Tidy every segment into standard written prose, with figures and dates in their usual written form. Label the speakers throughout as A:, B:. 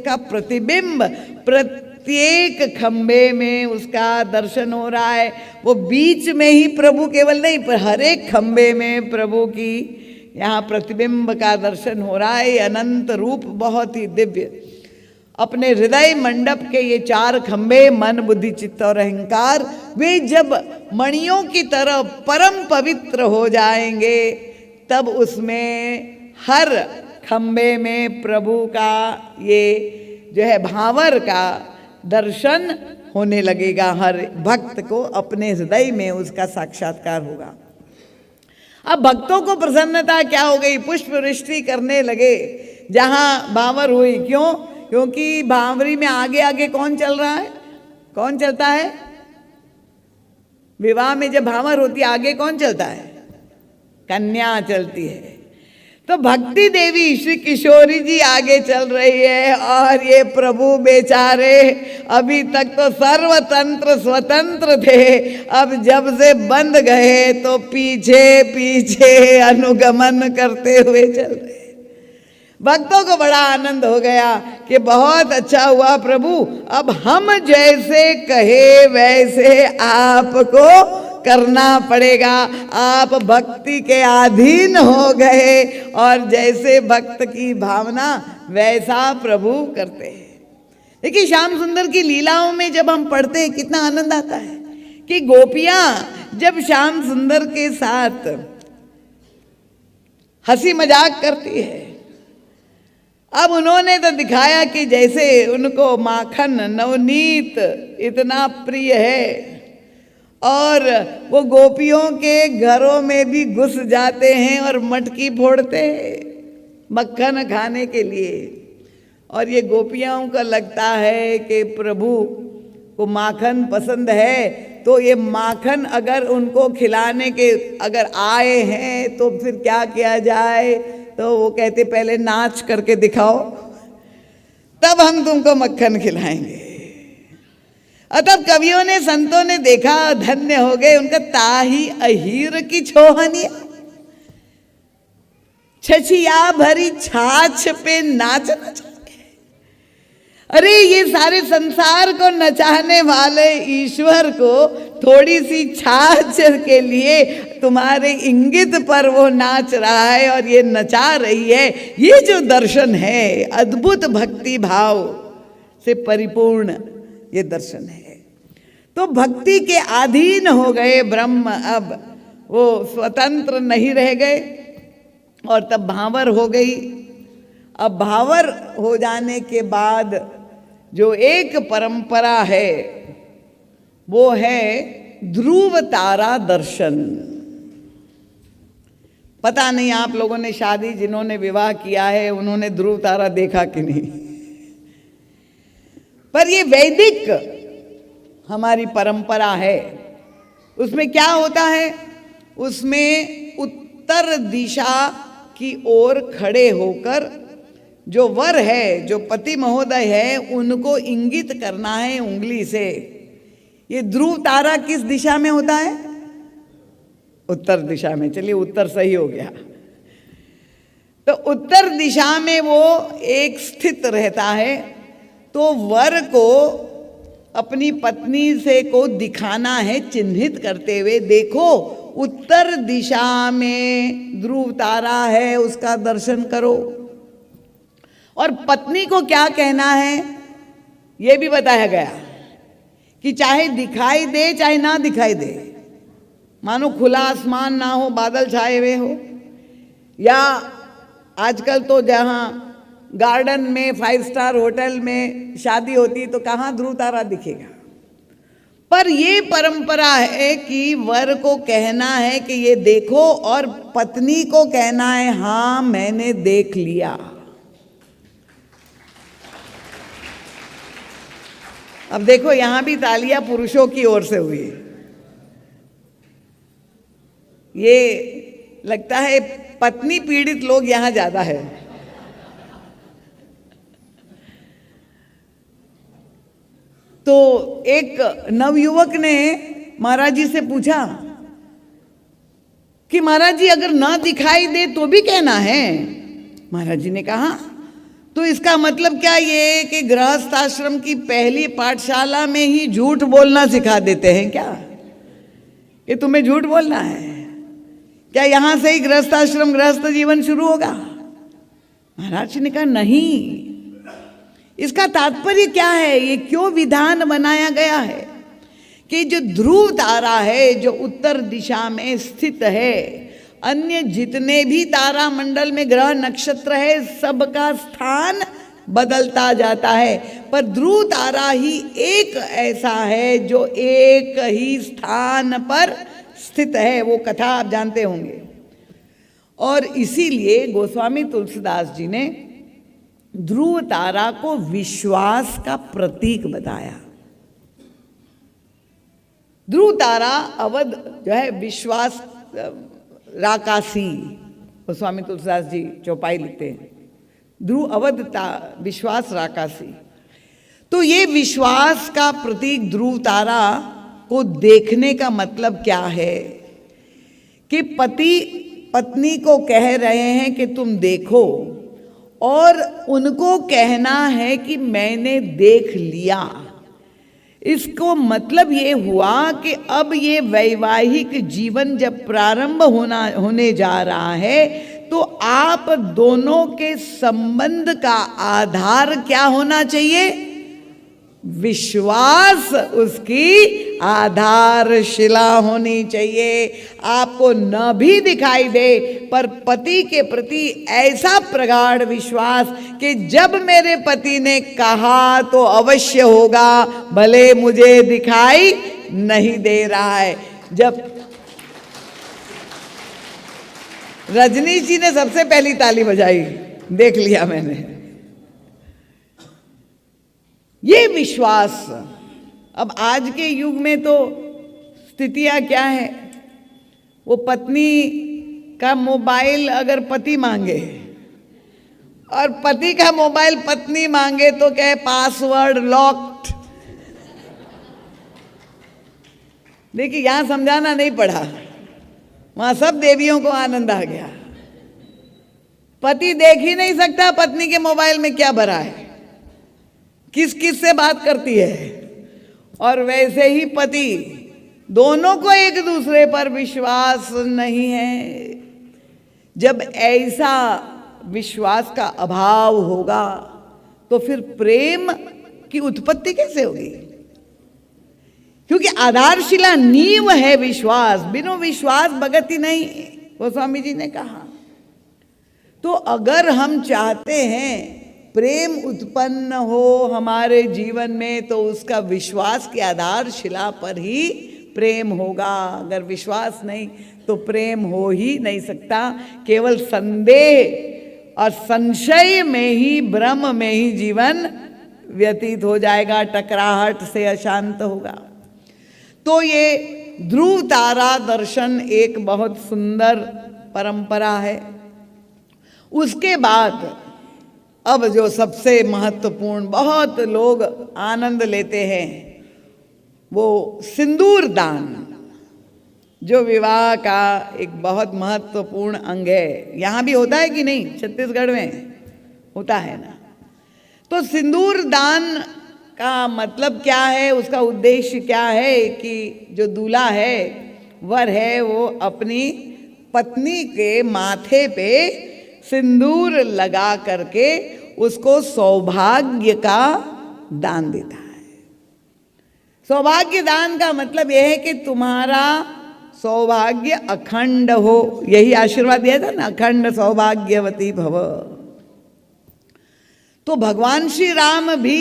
A: उसका प्रतिबिंब प्रत्येक खंबे में उसका दर्शन हो रहा है। वो बीच में ही प्रभु केवल नहीं, पर हर एक खंबे में प्रभु की यहाँ प्रतिबिंब का दर्शन हो रहा है। अनंत रूप बहुत ही दिव्य। अपने हृदय मंडप के ये 4 खंबे, मन बुद्धि चित्त और अहंकार, वे जब मणियों की तरह परम पवित्र हो जाएंगे, तब उसमें हर खंबे में प्रभु का ये जो है भावर का दर्शन होने लगेगा। हर भक्त को अपने हृदय में उसका साक्षात्कार होगा। अब भक्तों को प्रसन्नता क्या हो गई, पुष्प वृष्टि करने लगे जहां भावर हुई। क्यों? क्योंकि भावरी में आगे आगे कौन चल रहा है? कौन चलता है? विवाह में जब भावर होती है आगे कौन चलता है? कन्या चलती है। तो भक्ति देवी श्री किशोरी जी आगे चल रही है और ये प्रभु बेचारे अभी तक तो सर्वतंत्र स्वतंत्र थे, अब जब से बंद गए तो पीछे पीछे अनुगमन करते हुए चल रहे। भक्तों को बड़ा आनंद हो गया कि बहुत अच्छा हुआ प्रभु, अब हम जैसे कहे वैसे आपको करना पड़ेगा। आप भक्ति के अधीन हो गए और जैसे भक्त की भावना वैसा प्रभु करते हैं। देखिए श्याम सुंदर की लीलाओं में जब हम पढ़ते हैं कितना आनंद आता है कि गोपियां जब श्याम सुंदर के साथ हंसी मजाक करती है। अब उन्होंने तो दिखाया कि जैसे उनको माखन नवनीत इतना प्रिय है और वो गोपियों के घरों में भी घुस जाते हैं और मटकी फोड़ते हैं मक्खन खाने के लिए। और ये गोपियों को लगता है कि प्रभु को माखन पसंद है, तो ये माखन अगर उनको खिलाने के अगर आए हैं तो फिर क्या किया जाए? तो वो कहते पहले नाच करके दिखाओ, तब हम तुमको मक्खन खिलाएंगे। और तब कवियों ने संतों ने देखा, धन्य हो गए उनका ताही अहीर की छोहनिया, छछिया भरी छाछ पे नाच नचा। अरे ये सारे संसार को नचाने वाले ईश्वर को थोड़ी सी छाछ के लिए तुम्हारे इंगित पर वो नाच रहा है और ये नचा रही है। ये जो दर्शन है अद्भुत भक्ति भाव से परिपूर्ण ये दर्शन है। तो भक्ति के अधीन हो गए ब्रह्म, अब वो स्वतंत्र नहीं रह गए और तब भावर हो गई। अब भावर हो जाने के बाद जो एक परंपरा है वो है ध्रुव तारा दर्शन। पता नहीं आप लोगों ने शादी जिन्होंने विवाह किया है उन्होंने ध्रुव तारा देखा कि नहीं, पर ये वैदिक हमारी परंपरा है। उसमें क्या होता है? उसमें उत्तर दिशा की ओर खड़े होकर जो वर है, जो पति महोदय है, उनको इंगित करना है उंगली से। ये ध्रुव तारा किस दिशा में होता है? उत्तर दिशा में। चलिए उत्तर सही हो गया। तो उत्तर दिशा में वो एक स्थित रहता है। तो वर को अपनी पत्नी से को दिखाना है, चिन्हित करते हुए, देखो उत्तर दिशा में ध्रुव तारा है, उसका दर्शन करो। और पत्नी को क्या कहना है ये भी बताया गया कि चाहे दिखाई दे चाहे ना दिखाई दे, मानो खुला आसमान ना हो, बादल छाए हुए हो, या आजकल तो जहाँ गार्डन में 5 स्टार होटल में शादी होती तो कहाँ ध्रुव तारा दिखेगा। पर ये परंपरा है कि वर को कहना है कि ये देखो और पत्नी को कहना है हाँ मैंने देख लिया। अब देखो यहां भी तालियां पुरुषों की ओर से हुई। ये लगता है पत्नी पीड़ित लोग यहां ज्यादा है। तो एक नवयुवक ने महाराज जी से पूछा कि महाराज जी अगर ना दिखाई दे तो भी कहना है? महाराज जी ने कहा तो इसका मतलब क्या ये कि गृहस्थ आश्रम की पहली पाठशाला में ही झूठ बोलना सिखा देते हैं क्या, कि तुम्हें झूठ बोलना है? क्या यहां से ही गृहस्थ आश्रम गृहस्थ जीवन शुरू होगा? महाराज जी ने कहा नहीं। इसका तात्पर्य क्या है, ये क्यों विधान बनाया गया है कि जो ध्रुव तारा है जो उत्तर दिशा में स्थित है, अन्य जितने भी तारा मंडल में ग्रह नक्षत्र है सबका स्थान बदलता जाता है, पर ध्रुव तारा ही एक ऐसा है जो एक ही स्थान पर स्थित है। वो कथा आप जानते होंगे। और इसीलिए गोस्वामी तुलसीदास जी ने ध्रुव तारा को विश्वास का प्रतीक बताया। ध्रुव तारा अवध जो है विश्वास राकासी, गोस्वामी तुलसीदास जी चौपाई लिखते हैं, ध्रुव अवध विश्वास राकासी। तो ये विश्वास का प्रतीक ध्रुव तारा को देखने का मतलब क्या है कि पति पत्नी को कह रहे हैं कि तुम देखो, और उनको कहना है कि मैंने देख लिया। इसको मतलब ये हुआ कि अब ये वैवाहिक जीवन जब प्रारंभ होने जा रहा है तो आप दोनों के संबंध का आधार क्या होना चाहिए? विश्वास उसकी आधारशिला होनी चाहिए। आपको न भी दिखाई दे पर पति के प्रति ऐसा प्रगाढ़ विश्वास कि जब मेरे पति ने कहा तो अवश्य होगा, भले मुझे दिखाई नहीं दे रहा है। जब रजनीश जी ने सबसे पहली ताली बजाई, देख लिया मैंने, ये विश्वास। अब आज के युग में तो स्थितियां क्या है, वो पत्नी का मोबाइल अगर पति मांगे और पति का मोबाइल पत्नी मांगे तो क्या है, पासवर्ड लॉक्ड। देखिए यहां समझाना नहीं पड़ा, वहां सब देवियों को आनंद आ गया। पति देख ही नहीं सकता पत्नी के मोबाइल में क्या भरा है, किस किस से बात करती है। और वैसे ही पति, दोनों को एक दूसरे पर विश्वास नहीं है। जब ऐसा विश्वास का अभाव होगा तो फिर प्रेम की उत्पत्ति कैसे होगी? क्योंकि आधारशिला नींव है विश्वास, बिना विश्वास भगति नहीं, गोस्वामी जी ने कहा। तो अगर हम चाहते हैं प्रेम उत्पन्न हो हमारे जीवन में तो उसका विश्वास की आधारशिला पर ही प्रेम होगा। अगर विश्वास नहीं तो प्रेम हो ही नहीं सकता। केवल संदेह और संशय में ही, भ्रम में ही जीवन व्यतीत हो जाएगा, टकराहट से अशांत होगा। तो ये ध्रुव तारा दर्शन एक बहुत सुंदर परंपरा है। उसके बाद अब जो सबसे महत्वपूर्ण, बहुत लोग आनंद लेते हैं, वो सिंदूर दान, जो विवाह का एक बहुत महत्वपूर्ण अंग है। यहाँ भी होता है कि नहीं? छत्तीसगढ़ में होता है ना। तो सिंदूर दान का मतलब क्या है, उसका उद्देश्य क्या है कि जो दूल्हा है, वर है, वो अपनी पत्नी के माथे पे सिंदूर लगा करके उसको सौभाग्य का दान देता है। सौभाग्य दान का मतलब यह है कि तुम्हारा सौभाग्य अखंड हो, यही आशीर्वाद दिया था ना, अखंड सौभाग्यवती भव। तो भगवान श्री राम भी,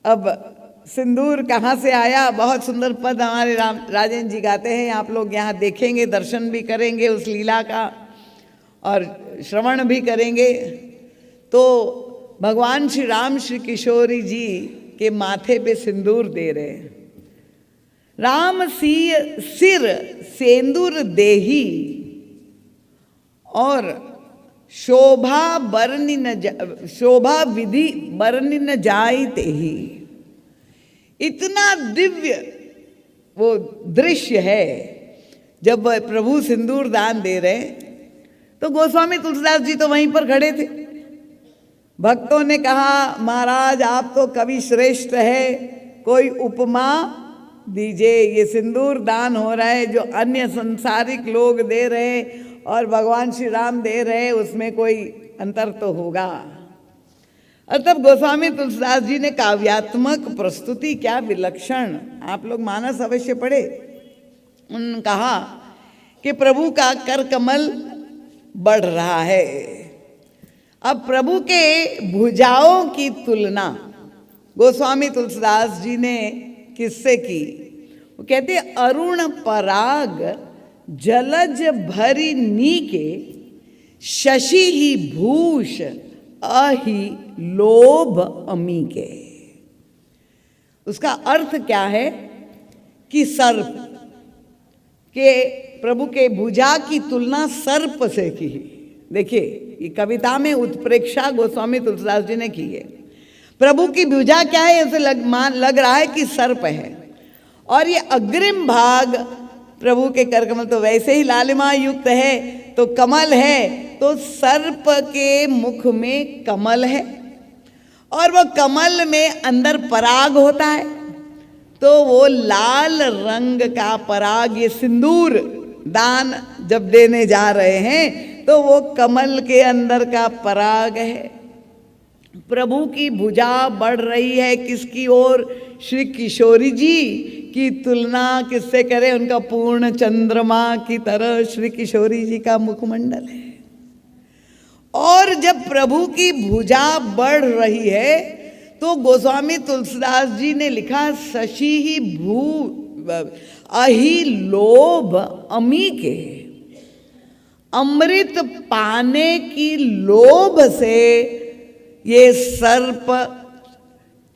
A: अब सिंदूर कहाँ से आया, बहुत सुंदर पद हमारे राजेंद्र जी गाते हैं। आप लोग यहाँ देखेंगे, दर्शन भी करेंगे उस लीला का और श्रवण भी करेंगे। तो भगवान श्री राम श्री किशोरी जी के माथे पे सिंदूर दे रहे हैं। राम सिर सेंदूर देही और शोभा विधि बरनी न जाई तेही। इतना दिव्य वो दृश्य है। जब प्रभु सिंदूर दान दे रहे तो गोस्वामी तुलसीदास जी तो वहीं पर खड़े थे। भक्तों ने कहा महाराज आप तो कवि श्रेष्ठ है, कोई उपमा दीजिए। ये सिंदूर दान हो रहा है जो अन्य संसारिक लोग दे रहे और भगवान श्री राम दे रहे, उसमें कोई अंतर तो होगा। और तब गोस्वामी तुलसीदास जी ने काव्यात्मक प्रस्तुति, क्या विलक्षण, आप लोग मानस अवश्य पढ़े। उन्होंने कहा कि प्रभु का कर कमल बढ़ रहा है। अब प्रभु के भुजाओं की तुलना गोस्वामी तुलसीदास जी ने किससे की? वो कहते अरुण पराग जलज भरी नीके, शशि ही भूष अहि लोभ अमीके। उसका अर्थ क्या है कि सर्प के, प्रभु के भुजा की तुलना सर्प से की। देखिए ये कविता में उत्प्रेक्षा गोस्वामी तुलसीदास जी ने की है। प्रभु की भुजा क्या है, उसे लग रहा है कि सर्प है, और ये अग्रिम भाग प्रभु के करकमल तो वैसे ही लालिमा युक्त है, तो कमल है, तो सर्प के मुख में कमल है, और वो कमल में अंदर पराग होता है, तो वो लाल रंग का पराग, ये सिंदूर दान जब देने जा रहे हैं तो वो कमल के अंदर का पराग है। प्रभु की भुजा बढ़ रही है किसकी ओर? श्री किशोरी जी की तुलना किससे करें? उनका पूर्ण चंद्रमा की तरह श्री किशोरी जी का मुखमंडल है। और जब प्रभु की भुजा बढ़ रही है तो गोस्वामी तुलसीदास जी ने लिखा शशि ही अहि लोभ अमी के, अमृत पाने की लोभ से ये सर्प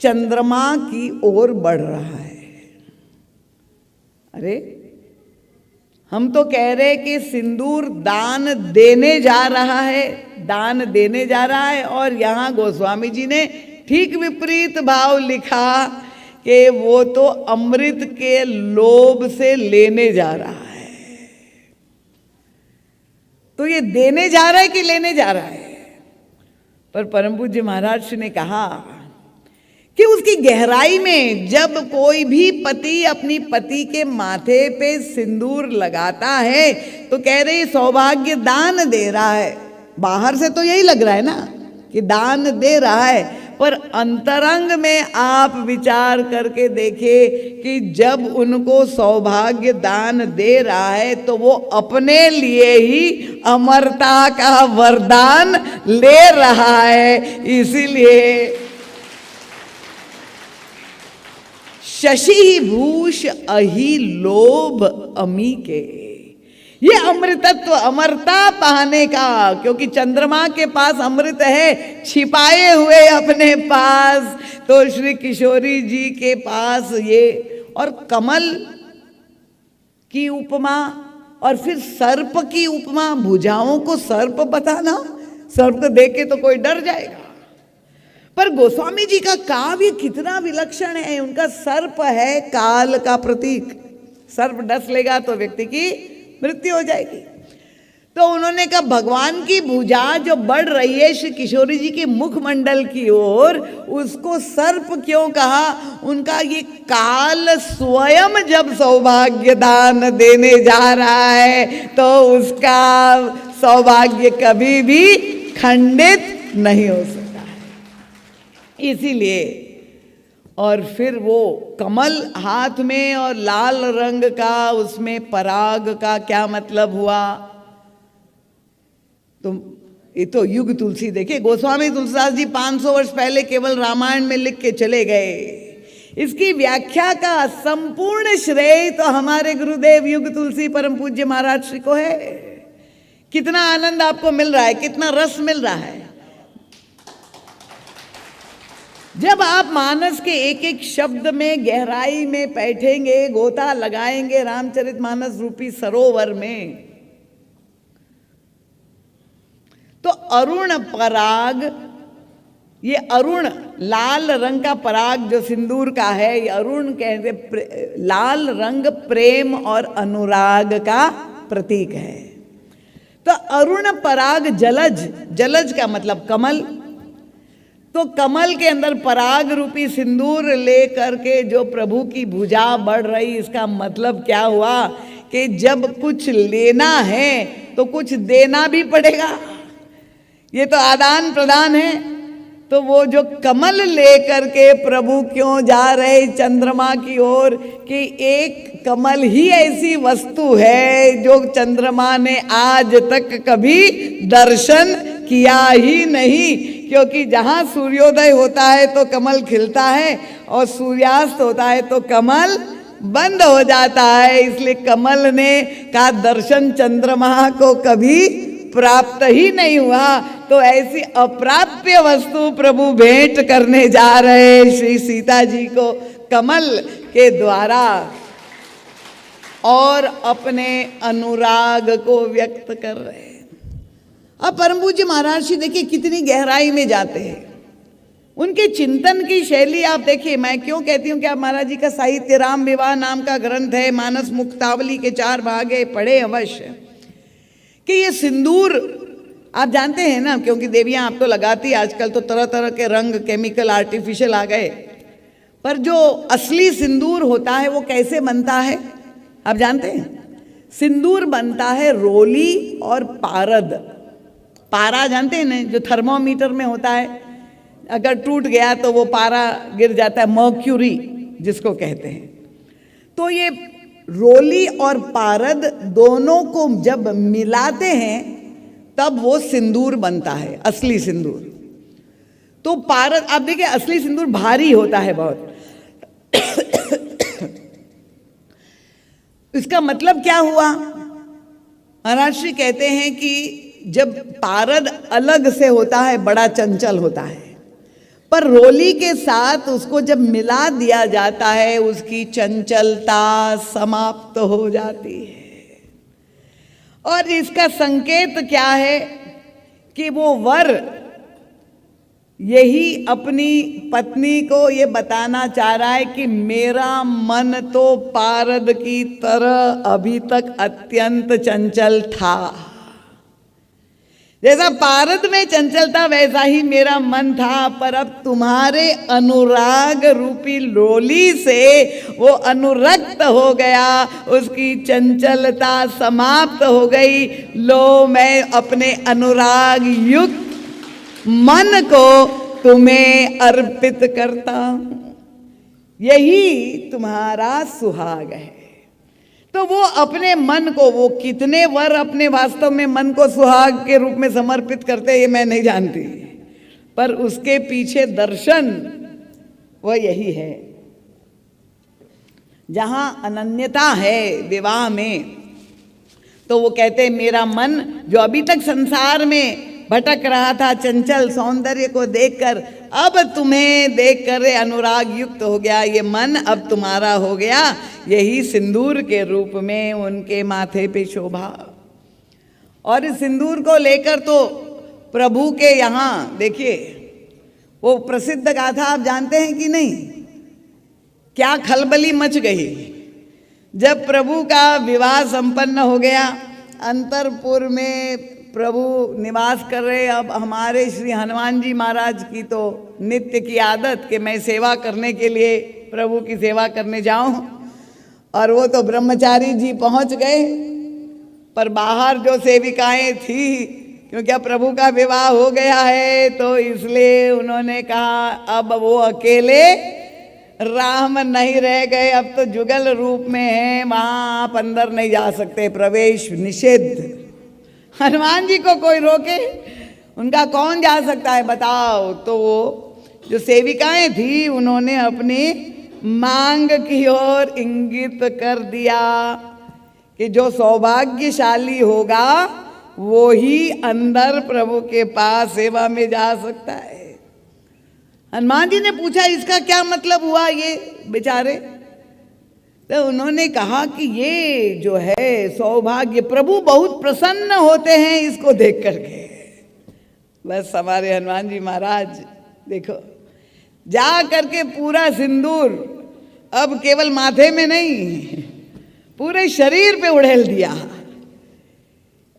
A: चंद्रमा की ओर बढ़ रहा है। अरे हम तो कह रहे कि सिंदूर दान देने जा रहा है, दान देने जा रहा है, और यहाँ गोस्वामी जी ने ठीक विपरीत भाव लिखा कि वो तो अमृत के लोभ से लेने जा रहा है। तो ये देने जा रहा है कि लेने जा रहा है? पर परम पूज्य महाराज ने कहा कि उसकी गहराई में जब कोई भी पति अपनी पति के माथे पे सिंदूर लगाता है तो कह रहे सौभाग्य दान दे रहा है। बाहर से तो यही लग रहा है ना कि दान दे रहा है, पर अंतरंग में आप विचार करके देखिए कि जब उनको सौभाग्य दान दे रहा है तो वो अपने लिए ही अमरता का वरदान ले रहा है। इसीलिए शशि भूष अहि लोभ अमी के, ये अमृतत्व, अमरता पाने का, क्योंकि चंद्रमा के पास अमृत है छिपाए हुए अपने पास, तो श्री किशोरी जी के पास ये, और कमल की उपमा और फिर सर्प की उपमा। भुजाओं को सर्प बताना, सर्प को देख के तो कोई डर जाएगा, पर गोस्वामी जी का काव्य कितना विलक्षण है। उनका सर्प है काल का प्रतीक, सर्प डस लेगा तो व्यक्ति की मृत्यु हो जाएगी। तो उन्होंने कहा भगवान की भुजा जो बढ़ रही है श्री किशोरी जी के मुखमंडल की ओर, उसको सर्प क्यों कहा? उनका ये काल स्वयं जब सौभाग्य दान देने जा रहा है तो उसका सौभाग्य कभी भी खंडित नहीं हो सकता है। इसीलिए, और फिर वो कमल हाथ में और लाल रंग का, उसमें पराग का क्या मतलब हुआ? तो ये तो युग तुलसी, देखिए गोस्वामी तुलसीदास जी 500 वर्ष पहले केवल रामायण में लिख के चले गए। इसकी व्याख्या का संपूर्ण श्रेय तो हमारे गुरुदेव युग तुलसी परम पूज्य महाराज श्री को है। कितना आनंद आपको मिल रहा है, कितना रस मिल रहा है जब आप मानस के एक एक शब्द में गहराई में बैठेंगे, गोता लगाएंगे रामचरितमानस रूपी सरोवर में। तो अरुण पराग, ये अरुण लाल रंग का पराग जो सिंदूर का है, ये अरुण कहते, लाल रंग प्रेम और अनुराग का प्रतीक है। तो अरुण पराग जलज, जलज का मतलब कमल, तो कमल के अंदर पराग रूपी सिंदूर ले करके जो प्रभु की भुजा बढ़ रही, इसका मतलब क्या हुआ कि जब कुछ लेना है तो कुछ देना भी पड़ेगा। ये तो आदान प्रदान है। तो वो जो कमल लेकर के प्रभु क्यों जा रहे चंद्रमा की ओर, कि एक कमल ही ऐसी वस्तु है जो चंद्रमा ने आज तक कभी दर्शन किया ही नहीं। क्योंकि जहाँ सूर्योदय होता है तो कमल खिलता है और सूर्यास्त होता है तो कमल बंद हो जाता है। इसलिए कमल ने का दर्शन चंद्रमा को कभी प्राप्त ही नहीं हुआ। तो ऐसी अप्राप्य वस्तु प्रभु भेंट करने जा रहे श्री सीता जी को कमल के द्वारा, और अपने अनुराग को व्यक्त कर रहे हैं। अब परम पूज्य महाराज जी देखिए कितनी गहराई में जाते हैं। उनके चिंतन की शैली आप देखिए। मैं क्यों कहती हूँ कि आप महाराज जी का साहित्य राम विवाह नाम का ग्रंथ है, मानस मुक्तावली के 4 भाग है, पढ़े अवश्य। कि ये सिंदूर आप जानते हैं ना, क्योंकि देवियां आप तो लगाती, आजकल तो तरह तरह के रंग केमिकल आर्टिफिशियल आ गए, पर जो असली सिंदूर होता है वो कैसे बनता है आप जानते हैं? सिंदूर बनता है रोली और पारद। पारा जानते हैं ना, जो थर्मोमीटर में होता है, अगर टूट गया तो वो पारा गिर जाता है, मर्क्यूरी जिसको कहते हैं। तो ये रोली और पारद दोनों को जब मिलाते हैं तब वो सिंदूर बनता है, असली सिंदूर। तो पारद आप देखिए, असली सिंदूर भारी होता है बहुत। इसका मतलब क्या हुआ? महाराज श्री कहते हैं कि जब पारद अलग से होता है बड़ा चंचल होता है, पर रोली के साथ उसको जब मिला दिया जाता है उसकी चंचलता समाप्त हो जाती है। और इसका संकेत क्या है कि वो वर यही अपनी पत्नी को ये बताना चाह रहा है कि मेरा मन तो पारद की तरह अभी तक अत्यंत चंचल था। जैसा पारद में चंचलता वैसा ही मेरा मन था, पर अब तुम्हारे अनुराग रूपी रोली से वो अनुरक्त हो गया, उसकी चंचलता समाप्त हो गई। लो मैं अपने अनुराग युक्त मन को तुम्हें अर्पित करता हूं, यही तुम्हारा सुहाग है। तो वो अपने मन को, वो कितने वर अपने वास्तव में मन को सुहाग के रूप में समर्पित करते ये मैं नहीं जानती, पर उसके पीछे दर्शन वो यही है। जहां अनन्यता है विवाह में, तो वो कहते मेरा मन जो अभी तक संसार में भटक रहा था चंचल सौंदर्य को देखकर, अब तुम्हें देखकर अनुराग युक्त हो गया, ये मन अब तुम्हारा हो गया। यही सिंदूर के रूप में उनके माथे पे शोभा। और इस सिंदूर को लेकर तो प्रभु के यहाँ देखिए वो प्रसिद्ध गाथा आप जानते हैं कि नहीं? क्या खलबली मच गई जब प्रभु का विवाह संपन्न हो गया। अंतरपुर में प्रभु निवास कर रहे। अब हमारे श्री हनुमान जी महाराज की तो नित्य की आदत कि मैं सेवा करने के लिए प्रभु की सेवा करने जाऊं, और वो तो ब्रह्मचारी जी पहुंच गए, पर बाहर जो सेविकाएं थी, क्योंकि अब प्रभु का विवाह हो गया है तो इसलिए उन्होंने कहा अब वो अकेले राम नहीं रह गए, अब तो जुगल रूप में है, वहां आप अंदर नहीं जा सकते, प्रवेश निषेध। हनुमान जी को कोई रोके? उनका कौन जा सकता है बताओ? तो वो जो सेविकाएं थी उन्होंने अपनी मांग की ओर इंगित कर दिया कि जो सौभाग्यशाली होगा वो ही अंदर प्रभु के पास सेवा में जा सकता है। हनुमान जी ने पूछा इसका क्या मतलब हुआ ये बेचारे? तो उन्होंने कहा कि ये जो है सौभाग्य, प्रभु बहुत प्रसन्न होते हैं इसको देख करके। बस हमारे हनुमान जी महाराज देखो जा करके पूरा सिंदूर अब केवल माथे में नहीं पूरे शरीर पे उड़ेल दिया।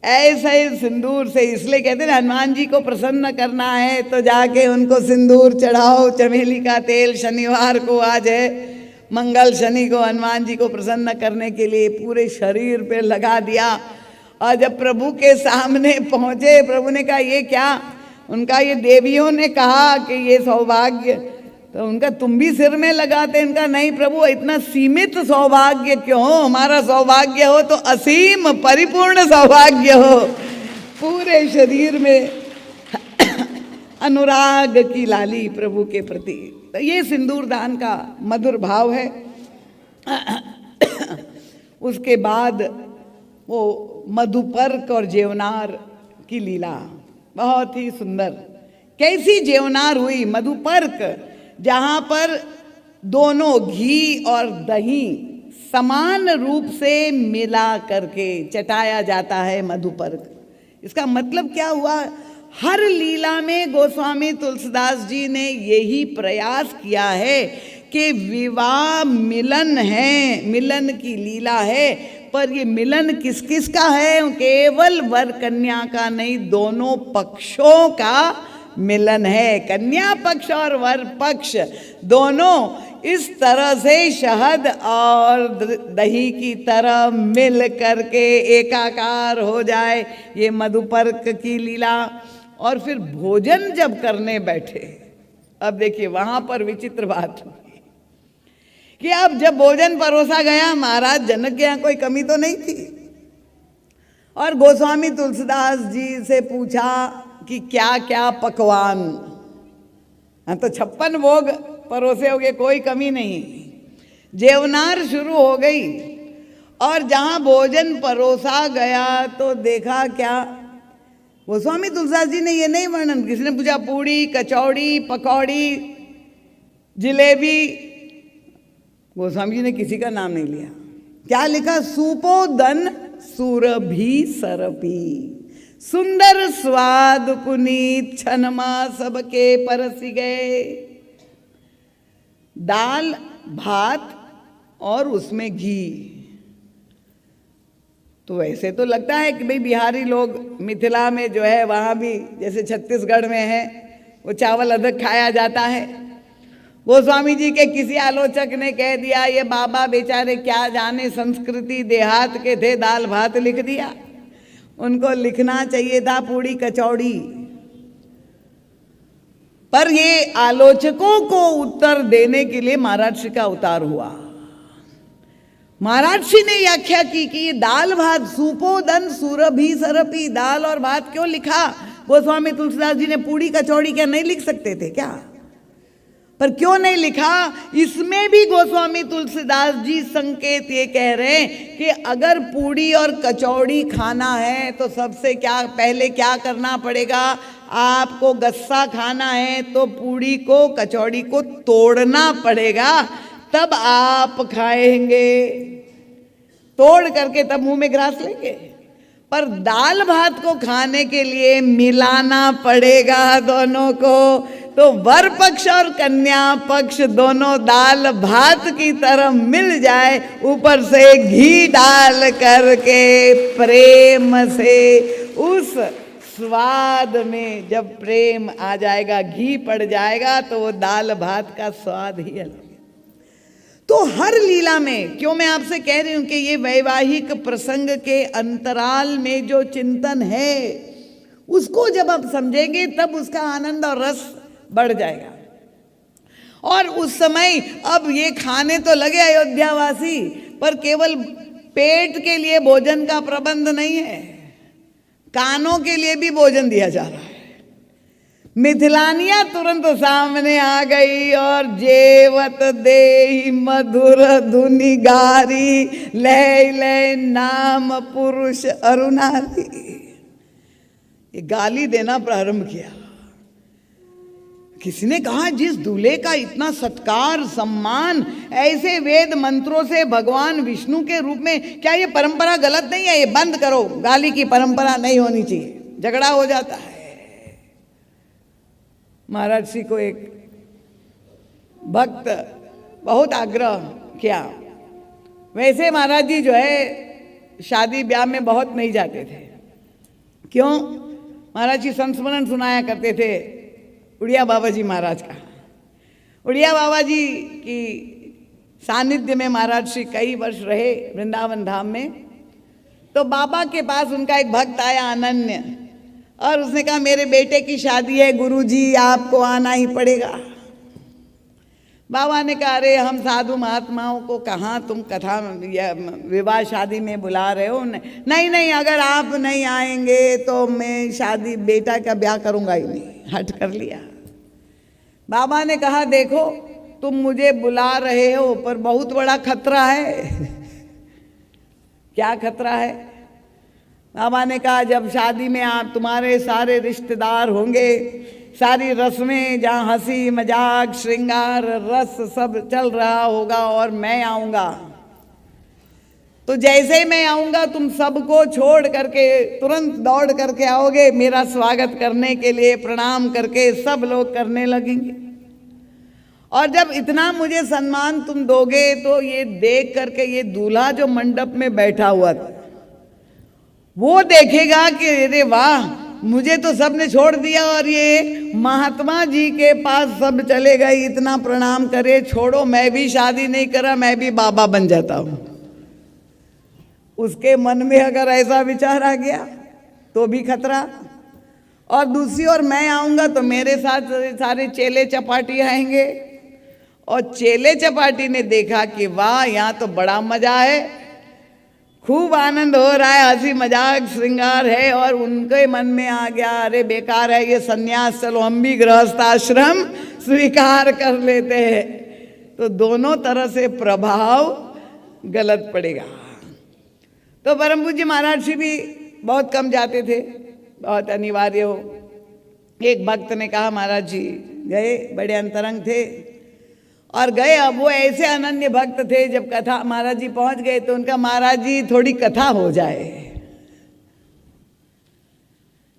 A: ऐसे ही सिंदूर से, इसलिए कहते हैं हनुमान जी को प्रसन्न करना है तो जाके उनको सिंदूर चढ़ाओ, चमेली का तेल शनिवार को आज है मंगल शनि को, हनुमान जी को प्रसन्न करने के लिए पूरे शरीर पे लगा दिया। और जब प्रभु के सामने पहुंचे, प्रभु ने कहा ये क्या? उनका ये देवियों ने कहा कि ये सौभाग्य, तो उनका तुम भी सिर में लगाते? इनका नहीं प्रभु, इतना सीमित सौभाग्य क्यों हो, हमारा सौभाग्य हो तो असीम परिपूर्ण सौभाग्य हो, पूरे शरीर में अनुराग की लाली प्रभु के प्रति। तो ये सिंदूर दान का मधुर भाव है। उसके बाद वो मधुपर्क और जेवनार की लीला बहुत ही सुंदर। कैसी जेवनार हुई? मधुपर्क, जहाँ पर दोनों घी और दही समान रूप से मिला करके चटाया जाता है मधुपर्क। इसका मतलब क्या हुआ? हर लीला में गोस्वामी तुलसीदास जी ने यही प्रयास किया है कि विवाह मिलन है, मिलन की लीला है, पर ये मिलन किस किस का है? केवल वर कन्या का नहीं, दोनों पक्षों का मिलन है। कन्या पक्ष और वर पक्ष दोनों इस तरह से शहद और दही की तरह मिल करके एकाकार हो जाए, ये मधुपर्क की लीला। और फिर भोजन जब करने बैठे, अब देखिए वहां पर विचित्र बात हुई कि अब जब भोजन परोसा गया, महाराज जनक के यहाँ कोई कमी तो नहीं थी, और गोस्वामी तुलसीदास जी से पूछा कि क्या क्या पकवान। हाँ, तो 56 भोग परोसे हो गए, कोई कमी नहीं। जेवनार शुरू हो गई, और जहाँ भोजन परोसा गया तो देखा क्या? गोस्वामी तुलसीदास जी ने ये नहीं वर्णन, किसी ने पूछा पूड़ी, कचौड़ी, पकौड़ी, जिलेबी, गोस्वामी जी ने किसी का नाम नहीं लिया। क्या लिखा? सूपोदन सुरभि सरपी, सुंदर स्वाद पुनीत छनमा सबके परसी गए। दाल भात और उसमें घी। तो ऐसे तो लगता है कि भाई बिहारी लोग मिथिला में जो है, वहाँ भी जैसे छत्तीसगढ़ में है वो चावल अधिक खाया जाता है। गोस्वामी जी के किसी आलोचक ने कह दिया ये बाबा बेचारे क्या जाने, संस्कृति देहात के थे, दाल भात लिख दिया। उनको लिखना चाहिए था पूड़ी कचौड़ी। पर ये आलोचकों को उत्तर देने के लिए महाराज श्री का अवतार हुआ। महाराज श्री ने व्याख्या की कि ये दाल भात, सूपोदन सुरभि सरपी, दाल और भात क्यों लिखा? गोस्वामी तुलसीदास जी ने पूड़ी कचौड़ी क्या नहीं लिख सकते थे क्या? पर क्यों नहीं लिखा? इसमें भी गोस्वामी तुलसीदास जी संकेत ये कह रहे हैं कि अगर पूड़ी और कचौड़ी खाना है तो सबसे क्या पहले क्या करना पड़ेगा? आपको गस्सा खाना है तो पूड़ी को कचौड़ी को तोड़ना पड़ेगा, तब आप खाएंगे। तोड़ करके तब मुंह में ग्रास लेंगे। पर दाल भात को खाने के लिए मिलाना पड़ेगा दोनों को। तो वर पक्ष और कन्या पक्ष दोनों दाल भात की तरह मिल जाए, ऊपर से घी डाल करके प्रेम से, उस स्वाद में जब प्रेम आ जाएगा, घी पड़ जाएगा, तो वो दाल भात का स्वाद ही अलग। तो हर लीला में, क्यों मैं आपसे कह रही हूं कि ये वैवाहिक प्रसंग के अंतराल में जो चिंतन है उसको जब आप समझेंगे तब उसका आनंद और रस बढ़ जाएगा। और उस समय अब ये खाने तो लगे अयोध्यावासी, पर केवल पेट के लिए भोजन का प्रबंध नहीं है, कानों के लिए भी भोजन दिया जा रहा है। मिथिलानिया तुरंत सामने आ गई और जेवत देहि मधुर धुनि गारी, लय लय नाम पुरुष अरुणाली। ये गाली देना प्रारंभ किया। किसी ने कहा जिस दूल्हे का इतना सत्कार सम्मान ऐसे वेद मंत्रों से भगवान विष्णु के रूप में, क्या ये परंपरा गलत नहीं है? ये बंद करो, गाली की परंपरा नहीं होनी चाहिए, झगड़ा हो जाता है। महाराज जी को एक भक्त बहुत आग्रह किया। वैसे महाराज जी जो है शादी ब्याह में बहुत नहीं जाते थे, क्यों? महाराज जी संस्मरण सुनाया करते थे उड़िया बाबा जी महाराज का। उड़िया बाबा जी की सानिध्य में महाराज श्री कई वर्ष रहे वृंदावन धाम में। तो बाबा के पास उनका एक भक्त आया अनन्य, और उसने कहा मेरे बेटे की शादी है गुरुजी, आपको आना ही पड़ेगा। बाबा ने कहा अरे हम साधु महात्माओं को कहाँ तुम कथा या विवाह शादी में बुला रहे हो? नहीं नहीं, अगर आप नहीं आएंगे तो मैं शादी बेटा का ब्याह करूँगा ही नहीं। हट कर लिया। बाबा ने कहा देखो तुम मुझे बुला रहे हो पर बहुत बड़ा खतरा है। क्या खतरा है? बाबा ने कहा जब शादी में आप तुम्हारे सारे रिश्तेदार होंगे, सारी रस्में जहाँ हंसी मजाक श्रृंगार रस सब चल रहा होगा और मैं आऊँगा, तो जैसे ही मैं आऊँगा तुम सबको छोड़ करके तुरंत दौड़ करके आओगे मेरा स्वागत करने के लिए, प्रणाम करके सब लोग करने लगेंगे। और जब इतना मुझे सम्मान तुम दोगे तो ये देख करके ये दूल्हा जो मंडप में बैठा हुआ था वो देखेगा कि अरे वाह, मुझे तो सबने छोड़ दिया और ये महात्मा जी के पास सब चले गए, इतना प्रणाम करे, छोड़ो मैं भी शादी नहीं करा, मैं भी बाबा बन जाता हूँ। उसके मन में अगर ऐसा विचार आ गया तो भी खतरा। और दूसरी ओर मैं आऊँगा तो मेरे साथ सारे चेले चपाटी आएंगे, और चेले चपाटी ने देखा कि वाह यहाँ तो बड़ा मजा है, खूब आनंद हो रहा है, हंसी मजाक श्रृंगार है, और उनके मन में आ गया अरे बेकार है ये सन्यास, चलो हम भी गृहस्थ आश्रम स्वीकार कर लेते हैं। तो दोनों तरह से प्रभाव गलत पड़ेगा। तो परम पूज्य महाराज जी भी बहुत कम जाते थे, बहुत अनिवार्य हो। एक भक्त ने कहा महाराज जी गए, बड़े अंतरंग थे और गए। अब वो ऐसे अनन्य भक्त थे, जब कथा महाराज जी पहुंच गए तो उनका महाराज जी थोड़ी कथा हो जाए,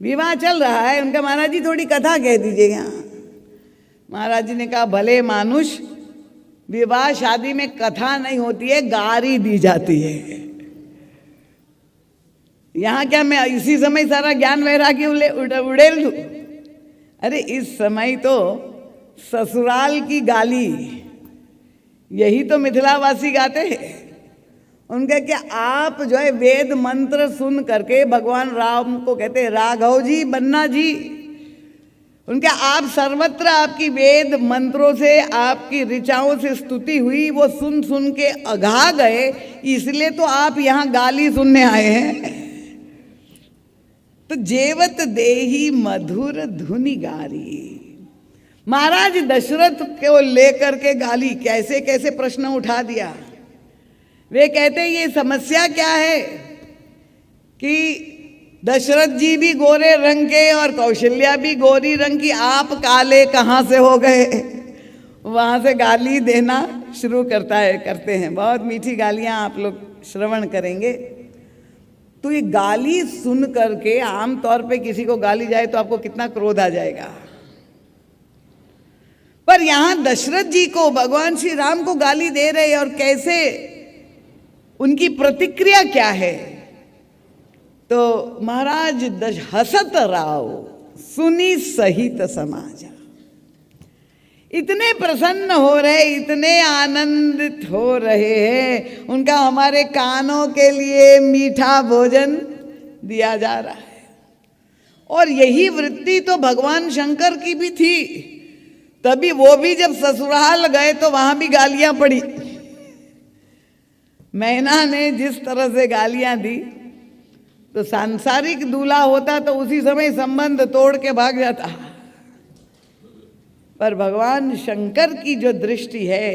A: विवाह चल रहा है, उनका महाराज जी थोड़ी कथा कह दीजिएगा। महाराज जी ने कहा भले मानुष, विवाह शादी में कथा नहीं होती है, गारी दी जाती है। यहाँ क्या मैं इसी समय सारा ज्ञान वैराग्य उड़ेल दूं? अरे इस समय तो ससुराल की गाली, यही तो मिथिलावासी गाते हैं। उनका क्या आप जो है वेद मंत्र सुन करके भगवान राम को कहते हैं राघव जी बन्ना जी, उनके आप सर्वत्र आपकी वेद मंत्रों से आपकी ऋचाओं से स्तुति हुई, वो सुन सुन के अघा गए, इसलिए तो आप यहाँ गाली सुनने आए हैं। तो जेवत देही मधुर धुनि गारी। महाराज दशरथ को लेकर के गाली कैसे कैसे प्रश्न उठा दिया। वे कहते ये समस्या क्या है कि दशरथ जी भी गोरे रंग के और कौशल्या भी गोरी रंग की, आप काले कहाँ से हो गए? वहाँ से गाली देना शुरू करते हैं। बहुत मीठी गालियाँ आप लोग श्रवण करेंगे। तो ये गाली सुन करके आम तौर पे किसी को गाली जाए तो आपको कितना क्रोध आ जाएगा, पर यहां दशरथ जी को भगवान श्री राम को गाली दे रहे और कैसे उनकी प्रतिक्रिया क्या है। तो महाराज हसत राव सुनी सहित समाजा, इतने प्रसन्न हो रहे, इतने आनंदित हो रहे हैं, उनका हमारे कानों के लिए मीठा भोजन दिया जा रहा है। और यही वृत्ति तो भगवान शंकर की भी थी, तभी वो भी जब ससुराल गए तो वहां भी गालियां पड़ी। मैना ने जिस तरह से गालियां दी, तो सांसारिक दूल्हा होता तो उसी समय संबंध तोड़ के भाग जाता, पर भगवान शंकर की जो दृष्टि है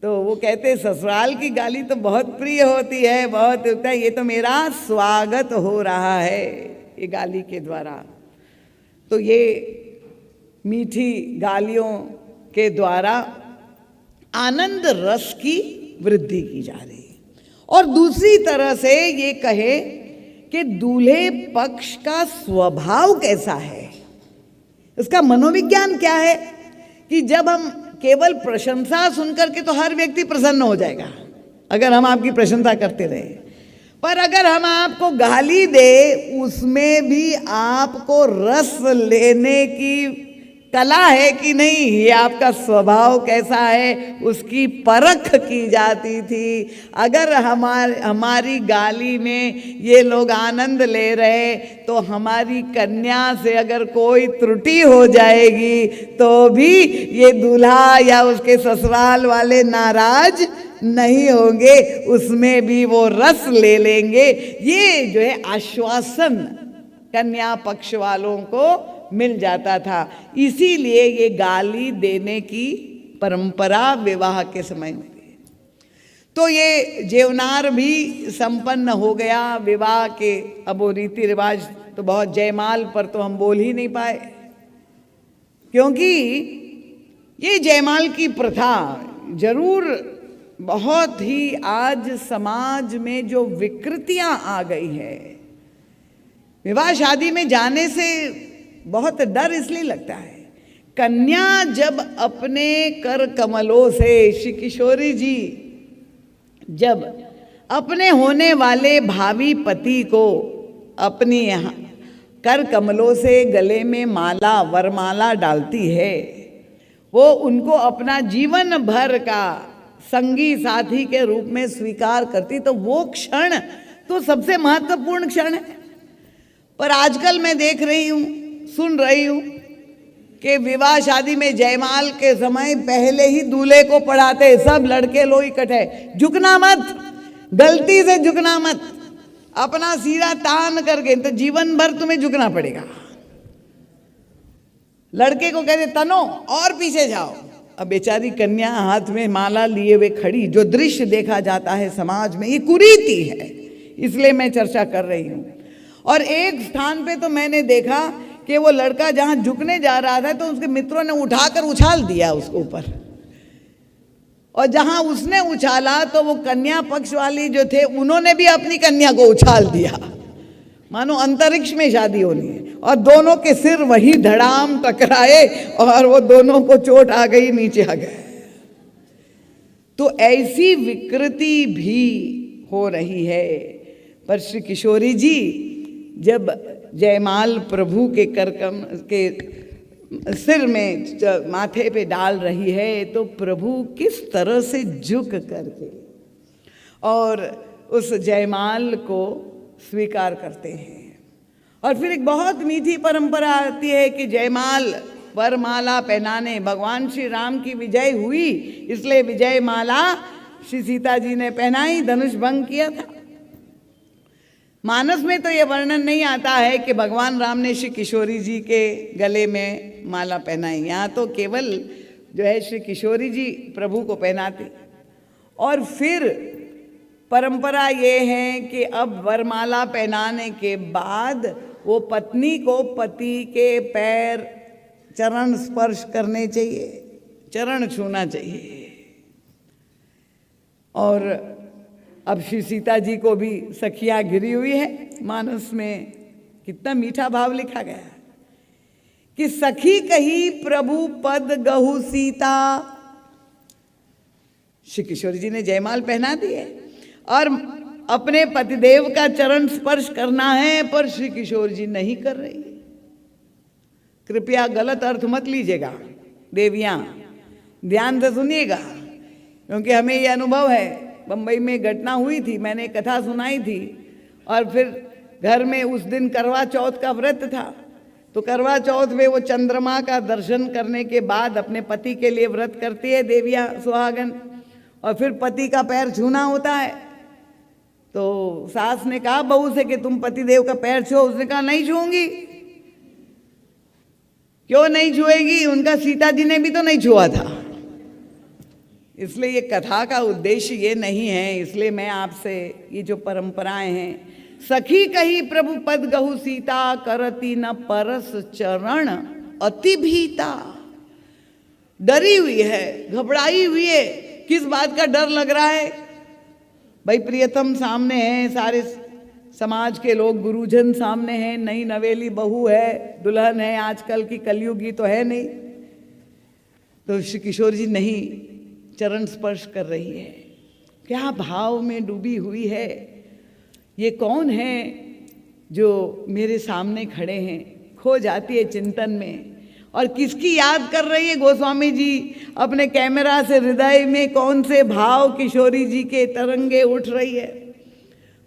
A: तो वो कहते ससुराल की गाली तो बहुत प्रिय होती है, बहुत होता है, ये तो मेरा स्वागत हो रहा है ये गाली के द्वारा। तो ये मीठी गालियों के द्वारा आनंद रस की वृद्धि की जा रही है। और दूसरी तरह से ये कहे कि दूल्हे पक्ष का स्वभाव कैसा है, उसका मनोविज्ञान क्या है, कि जब हम केवल प्रशंसा सुनकर के तो हर व्यक्ति प्रसन्न हो जाएगा अगर हम आपकी प्रशंसा करते रहे, पर अगर हम आपको गाली दे उसमें भी आपको रस लेने की कला है कि नहीं, ये आपका स्वभाव कैसा है उसकी परख की जाती थी। अगर हमारी गाली में ये लोग आनंद ले रहे तो हमारी कन्या से अगर कोई त्रुटि हो जाएगी तो भी ये दूल्हा या उसके ससुराल वाले नाराज नहीं होंगे, उसमें भी वो रस ले लेंगे। ये जो है आश्वासन कन्या पक्ष वालों को मिल जाता था। इसीलिए ये गाली देने की परंपरा विवाह के समय होती है। तो ये जेवनार भी संपन्न हो गया विवाह के। अब वो रीति रिवाज तो बहुत, जयमाल पर तो हम बोल ही नहीं पाए, क्योंकि ये जयमाल की प्रथा जरूर बहुत ही आज समाज में जो विकृतियां आ गई है, विवाह शादी में जाने से बहुत डर इसलिए लगता है। कन्या जब अपने कर कमलों से, श्री किशोरी जी जब अपने होने वाले भावी पति को अपनी कर कमलों से गले में माला, वरमाला डालती है, वो उनको अपना जीवन भर का संगी साथी के रूप में स्वीकार करती, तो वो क्षण तो सबसे महत्वपूर्ण क्षण है। पर आजकल मैं देख रही हूँ, सुन रही हूँ कि विवाह शादी में जयमाल के समय पहले ही दूल्हे को पढ़ाते, सब लड़के लोग इकट्ठे, झुकना मत, गलती से झुकना मत, अपना सिरा तान करके, तो जीवन भर तुम्हें झुकना पड़ेगा। लड़के को कहते तनो और पीछे जाओ। अब बेचारी कन्या हाथ में माला लिए हुए खड़ी, जो दृश्य देखा जाता है समाज में, ये कुरीति है, इसलिए मैं चर्चा कर रही हूँ। और एक स्थान पे तो मैंने देखा कि वो लड़का जहां झुकने जा रहा था तो उसके मित्रों ने उठाकर उछाल दिया उसके ऊपर, और जहां उसने उछाला तो वो कन्या पक्ष वाली जो थे उन्होंने भी अपनी कन्या को उछाल दिया, मानो अंतरिक्ष में शादी होनी है, और दोनों के सिर वही धड़ाम टकराए और वो दोनों को चोट आ गई, नीचे आ गए। तो ऐसी विकृति भी हो रही है। पर श्री किशोरी जी जब जयमाल प्रभु के करकम के सिर में माथे पे डाल रही है, तो प्रभु किस तरह से झुक करके और उस जयमाल को स्वीकार करते हैं। और फिर एक बहुत मीठी परंपरा आती है कि जयमाल वरमाला पहनाने, भगवान श्री राम की विजय हुई इसलिए विजय माला श्री सीता जी ने पहनाई, धनुष भंग किया था। मानस में तो ये वर्णन नहीं आता है कि भगवान राम ने श्री किशोरी जी के गले में माला पहनाई, यहाँ तो केवल जो है श्री किशोरी जी प्रभु को पहनाते। और फिर परंपरा ये है कि अब वरमाला पहनाने के बाद वो पत्नी को पति के पैर, चरण स्पर्श करने चाहिए, चरण छूना चाहिए। और अब श्री सीता जी को भी सखियां घिरी हुई है, मानस में कितना मीठा भाव लिखा गया है कि सखी कही प्रभु पद गहु सीता। श्री किशोरी जी ने जयमाल पहना दी है और अपने पतिदेव का चरण स्पर्श करना है, पर श्री किशोर जी नहीं कर रही। कृपया गलत अर्थ मत लीजिएगा देवियां, ध्यान से सुनिएगा, क्योंकि हमें ये अनुभव है। बम्बई में घटना हुई थी, मैंने कथा सुनाई थी, और फिर घर में उस दिन करवा चौथ का व्रत था, तो करवा चौथ में वो चंद्रमा का दर्शन करने के बाद अपने पति के लिए व्रत करती है देवियां सुहागन, और फिर पति का पैर छूना होता है। तो सास ने कहा बहू से कि तुम पतिदेव का पैर छुओ, उसने कहा नहीं छूंगी। क्यों नहीं छुएगी? उनका सीता जी ने भी तो नहीं छुआ था। इसलिए ये कथा का उद्देश्य ये नहीं है। इसलिए मैं आपसे ये जो परंपराएं हैं, सखी कही प्रभु पद गहु सीता, करती न परस चरण अति भीता। डरी हुई है, घबराई हुई है। किस बात का डर लग रहा है? भाई प्रियतम सामने है, सारे समाज के लोग, गुरुजन सामने हैं, नई नवेली बहू है, दुल्हन है, आजकल की कलयुगी तो है नहीं। तो श्री किशोर जी नहीं चरण स्पर्श कर रही है, क्या भाव में डूबी हुई है। ये कौन है जो मेरे सामने खड़े हैं, खो जाती है चिंतन में। और किसकी याद कर रही है गोस्वामी जी अपने कैमरा से? हृदय में कौन से भाव किशोरी जी के तरंगे उठ रही है?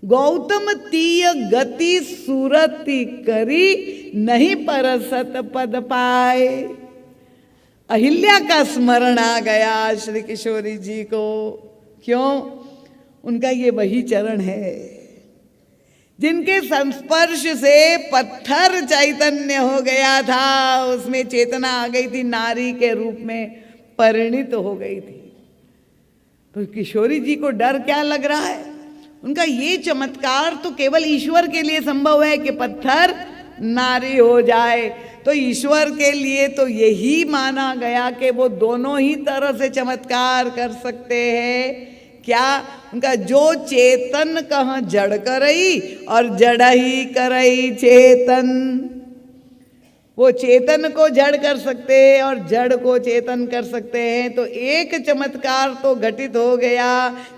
A: गौतम तीय गति सूरति करी, नहीं परसत पद पाए। अहिल्या का स्मरण आ गया श्री किशोरी जी को। क्यों? उनका ये वही चरण है जिनके संस्पर्श से पत्थर चैतन्य हो गया था, उसमें चेतना आ गई थी, नारी के रूप में परिणित हो गई थी। तो किशोरी जी को डर क्या लग रहा है? उनका ये चमत्कार तो केवल ईश्वर के लिए संभव है कि पत्थर नारी हो जाए। तो ईश्वर के लिए तो यही माना गया कि वो दोनों ही तरह से चमत्कार कर सकते हैं। क्या? उनका जो चेतन कहाँ जड़ करई और जड़ ही करई चेतन। वो चेतन को जड़ कर सकते हैं और जड़ को चेतन कर सकते हैं। तो एक चमत्कार तो घटित हो गया,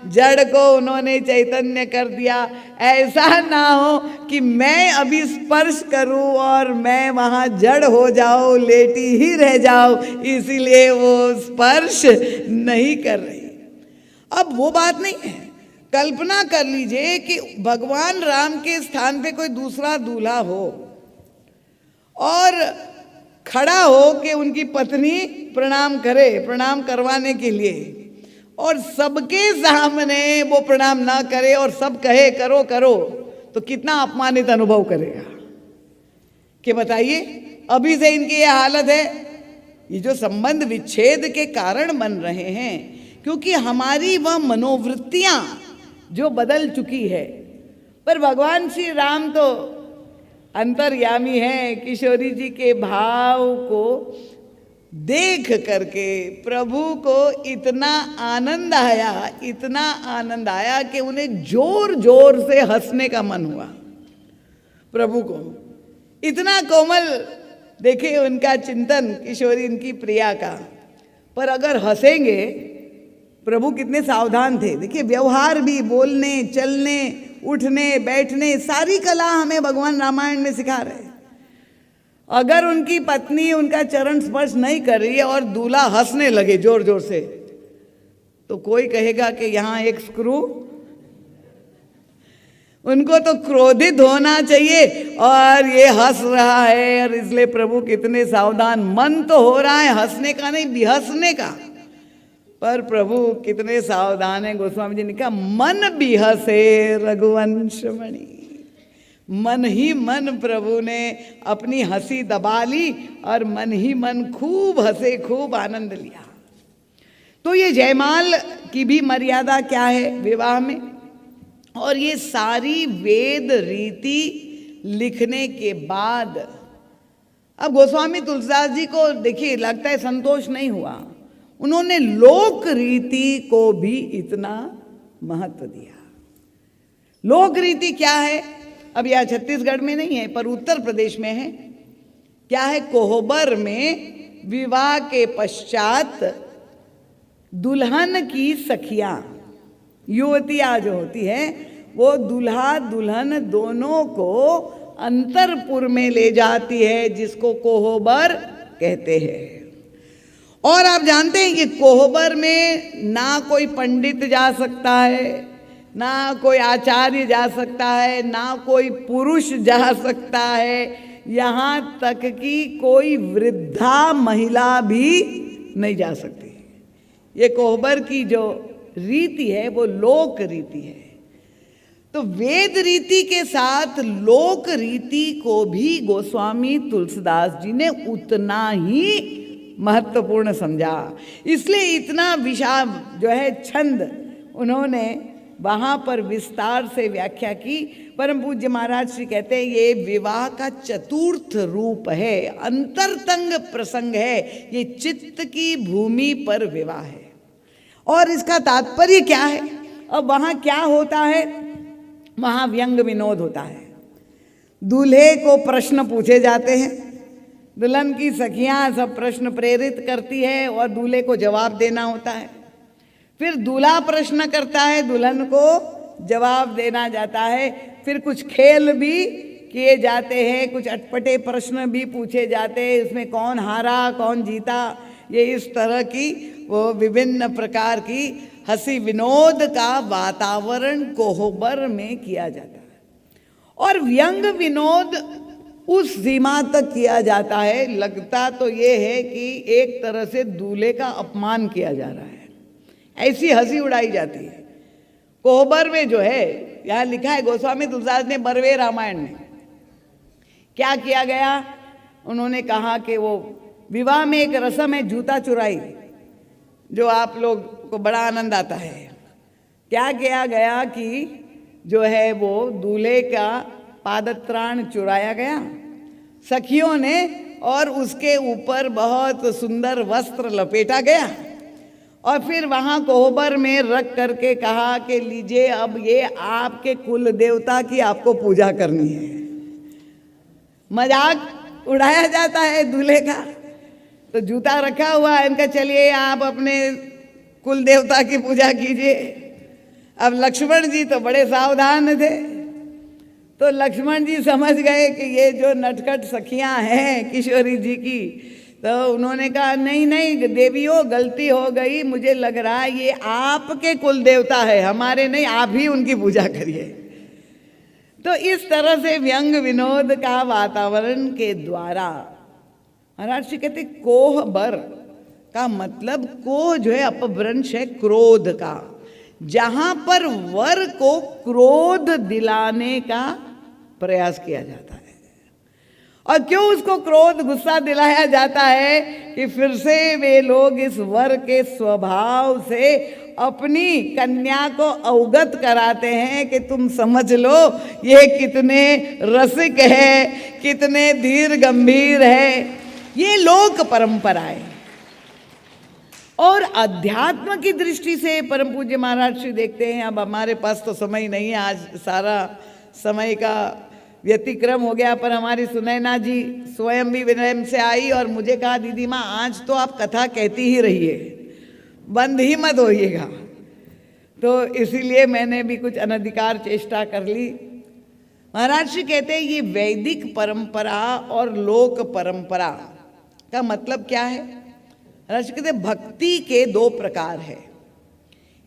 A: जड़ को उन्होंने चैतन्य कर दिया। ऐसा ना हो कि मैं अभी स्पर्श करूं और मैं वहां जड़ हो जाऊं, लेटी ही रह जाऊं, इसीलिए वो स्पर्श नहीं कर रही। अब वो बात नहीं है। कल्पना कर लीजिए कि भगवान राम के स्थान पे कोई दूसरा दूल्हा हो और खड़ा हो कि उनकी पत्नी प्रणाम करे, प्रणाम करवाने के लिए, और सबके सामने वो प्रणाम ना करे और सब कहे करो करो, तो कितना अपमानित अनुभव करेगा? कि बताइए, अभी से इनकी ये हालत है। ये जो संबंध विच्छेद के कारण बन रहे हैं, क्योंकि हमारी वह मनोवृत्तियां जो बदल चुकी है। पर भगवान श्री राम तो अंतर्यामी है। किशोरी जी के भाव को देख करके प्रभु को इतना आनंद आया, इतना आनंद आया कि उन्हें जोर जोर से हंसने का मन हुआ। प्रभु को इतना कोमल, देखिए उनका चिंतन किशोरी इनकी प्रिया का। पर अगर हंसेंगे, प्रभु कितने सावधान थे। देखिए व्यवहार भी, बोलने चलने उठने बैठने, सारी कला हमें भगवान रामायण में सिखा रहे हैं। अगर उनकी पत्नी उनका चरण स्पर्श नहीं कर रही है और दूल्हा हंसने लगे जोर जोर से, तो कोई कहेगा कि यहाँ एक स्क्रू। उनको तो क्रोधित होना चाहिए और ये हंस रहा है, और इसलिए प्रभु कितने सावधान। मन तो हो रहा है हंसने का, नहीं बिहसने का, पर प्रभु कितने सावधान है। गोस्वामी जी ने कहा, मन बिहसे रघुवंश मणि। मन ही मन प्रभु ने अपनी हंसी दबा ली और मन ही मन खूब हंसे, खूब आनंद लिया। तो ये जयमाल की भी मर्यादा क्या है विवाह में? और ये सारी वेद रीति लिखने के बाद अब गोस्वामी तुलसीदास जी को देखिए लगता है संतोष नहीं हुआ। उन्होंने लोक रीति को भी इतना महत्व दिया। लोक रीति क्या है? अब यह छत्तीसगढ़ में नहीं है पर उत्तर प्रदेश में है। क्या है? कोहबर में विवाह के पश्चात दुल्हन की सखियां, युवतियां जो होती है, वो दूल्हा दुल्हन दोनों को अंतरपुर में ले जाती है, जिसको कोहबर कहते हैं। और आप जानते हैं कि कोहबर में ना कोई पंडित जा सकता है, ना कोई आचार्य जा सकता है, ना कोई पुरुष जा सकता है, यहाँ तक कि कोई वृद्धा महिला भी नहीं जा सकती। ये कोहबर की जो रीति है वो लोक रीति है। तो वेद रीति के साथ लोक रीति को भी गोस्वामी तुलसीदास जी ने उतना ही महत्वपूर्ण समझा। इसलिए इतना विशाल जो है छंद उन्होंने वहाँ पर विस्तार से व्याख्या की। परम पूज्य महाराज श्री कहते हैं ये विवाह का चतुर्थ रूप है, अंतरतंग प्रसंग है, ये चित्त की भूमि पर विवाह है। और इसका तात्पर्य क्या है? अब वहाँ क्या होता है? वहाँ व्यंग विनोद होता है। दूल्हे को प्रश्न पूछे जाते हैं, दुल्हन की सखियां सब प्रश्न प्रेरित करती है और दूल्हे को जवाब देना होता है। फिर दूल्हा प्रश्न करता है, दुल्हन को जवाब देना जाता है। फिर कुछ खेल भी किए जाते हैं, कुछ अटपटे प्रश्न भी पूछे जाते हैं, इसमें कौन हारा कौन जीता, ये इस तरह की वो विभिन्न प्रकार की हंसी विनोद का वातावरण कोहबर में किया जाता है। और व्यंग विनोद उस सीमा तक किया जाता है, लगता तो ये है कि एक तरह से दूल्हे का अपमान किया जा रहा है, ऐसी हंसी उड़ाई जाती है। कोहबर में जो है, यहाँ लिखा है गोस्वामी तुलसीदास ने बरवे रामायण में क्या किया गया, उन्होंने कहा कि वो विवाह में एक रस्म है जूता चुराई, जो आप लोग को बड़ा आनंद आता है। क्या किया गया कि जो है वो दूल्हे का पादत्राण चुराया गया सखियों ने, और उसके ऊपर बहुत सुंदर वस्त्र लपेटा गया, और फिर वहाँ कोहबर में रख करके कहा कि लीजिए अब ये आपके कुल देवता की आपको पूजा करनी है। मजाक उड़ाया जाता है दूल्हे का। तो जूता रखा हुआ है, इनका चलिए आप अपने कुल देवता की पूजा कीजिए। अब लक्ष्मण जी तो बड़े सावधान थे, तो लक्ष्मण जी समझ गए कि ये जो नटखट सखियां हैं किशोरी जी की, तो उन्होंने कहा नहीं नहीं देवियों गलती हो गई, मुझे लग रहा है ये आपके कुल देवता है, हमारे नहीं, आप ही उनकी पूजा करिए। तो इस तरह से व्यंग विनोद का वातावरण के द्वारा महाराज जी कहते कोहबर का मतलब, कोह जो है अपभ्रंश है क्रोध का, जहां पर वर को क्रोध दिलाने का प्रयास किया जाता है। और क्यों उसको क्रोध गुस्सा दिलाया जाता है कि फिर से वे लोग इस वर के स्वभाव से अपनी कन्या को अवगत कराते हैं कि तुम समझ लो ये कितने रसिक है, कितने धीर गंभीर है। ये लोक परंपराएं। और अध्यात्म की दृष्टि से परम पूज्य महाराज श्री देखते हैं, अब हमारे पास तो समय नहीं है, आज सारा समय का व्यतिक्रम हो गया, पर हमारी सुनैना जी स्वयं भी विनय से आई और मुझे कहा दीदी माँ आज तो आप कथा कहती ही रहिए, बंद ही मत होइएगा। तो इसीलिए मैंने भी कुछ अनधिकार चेष्टा कर ली। महाराज श्री कहते हैं ये वैदिक परंपरा और लोक परंपरा का मतलब क्या है। महाराज श्री कहते हैं भक्ति के दो प्रकार है,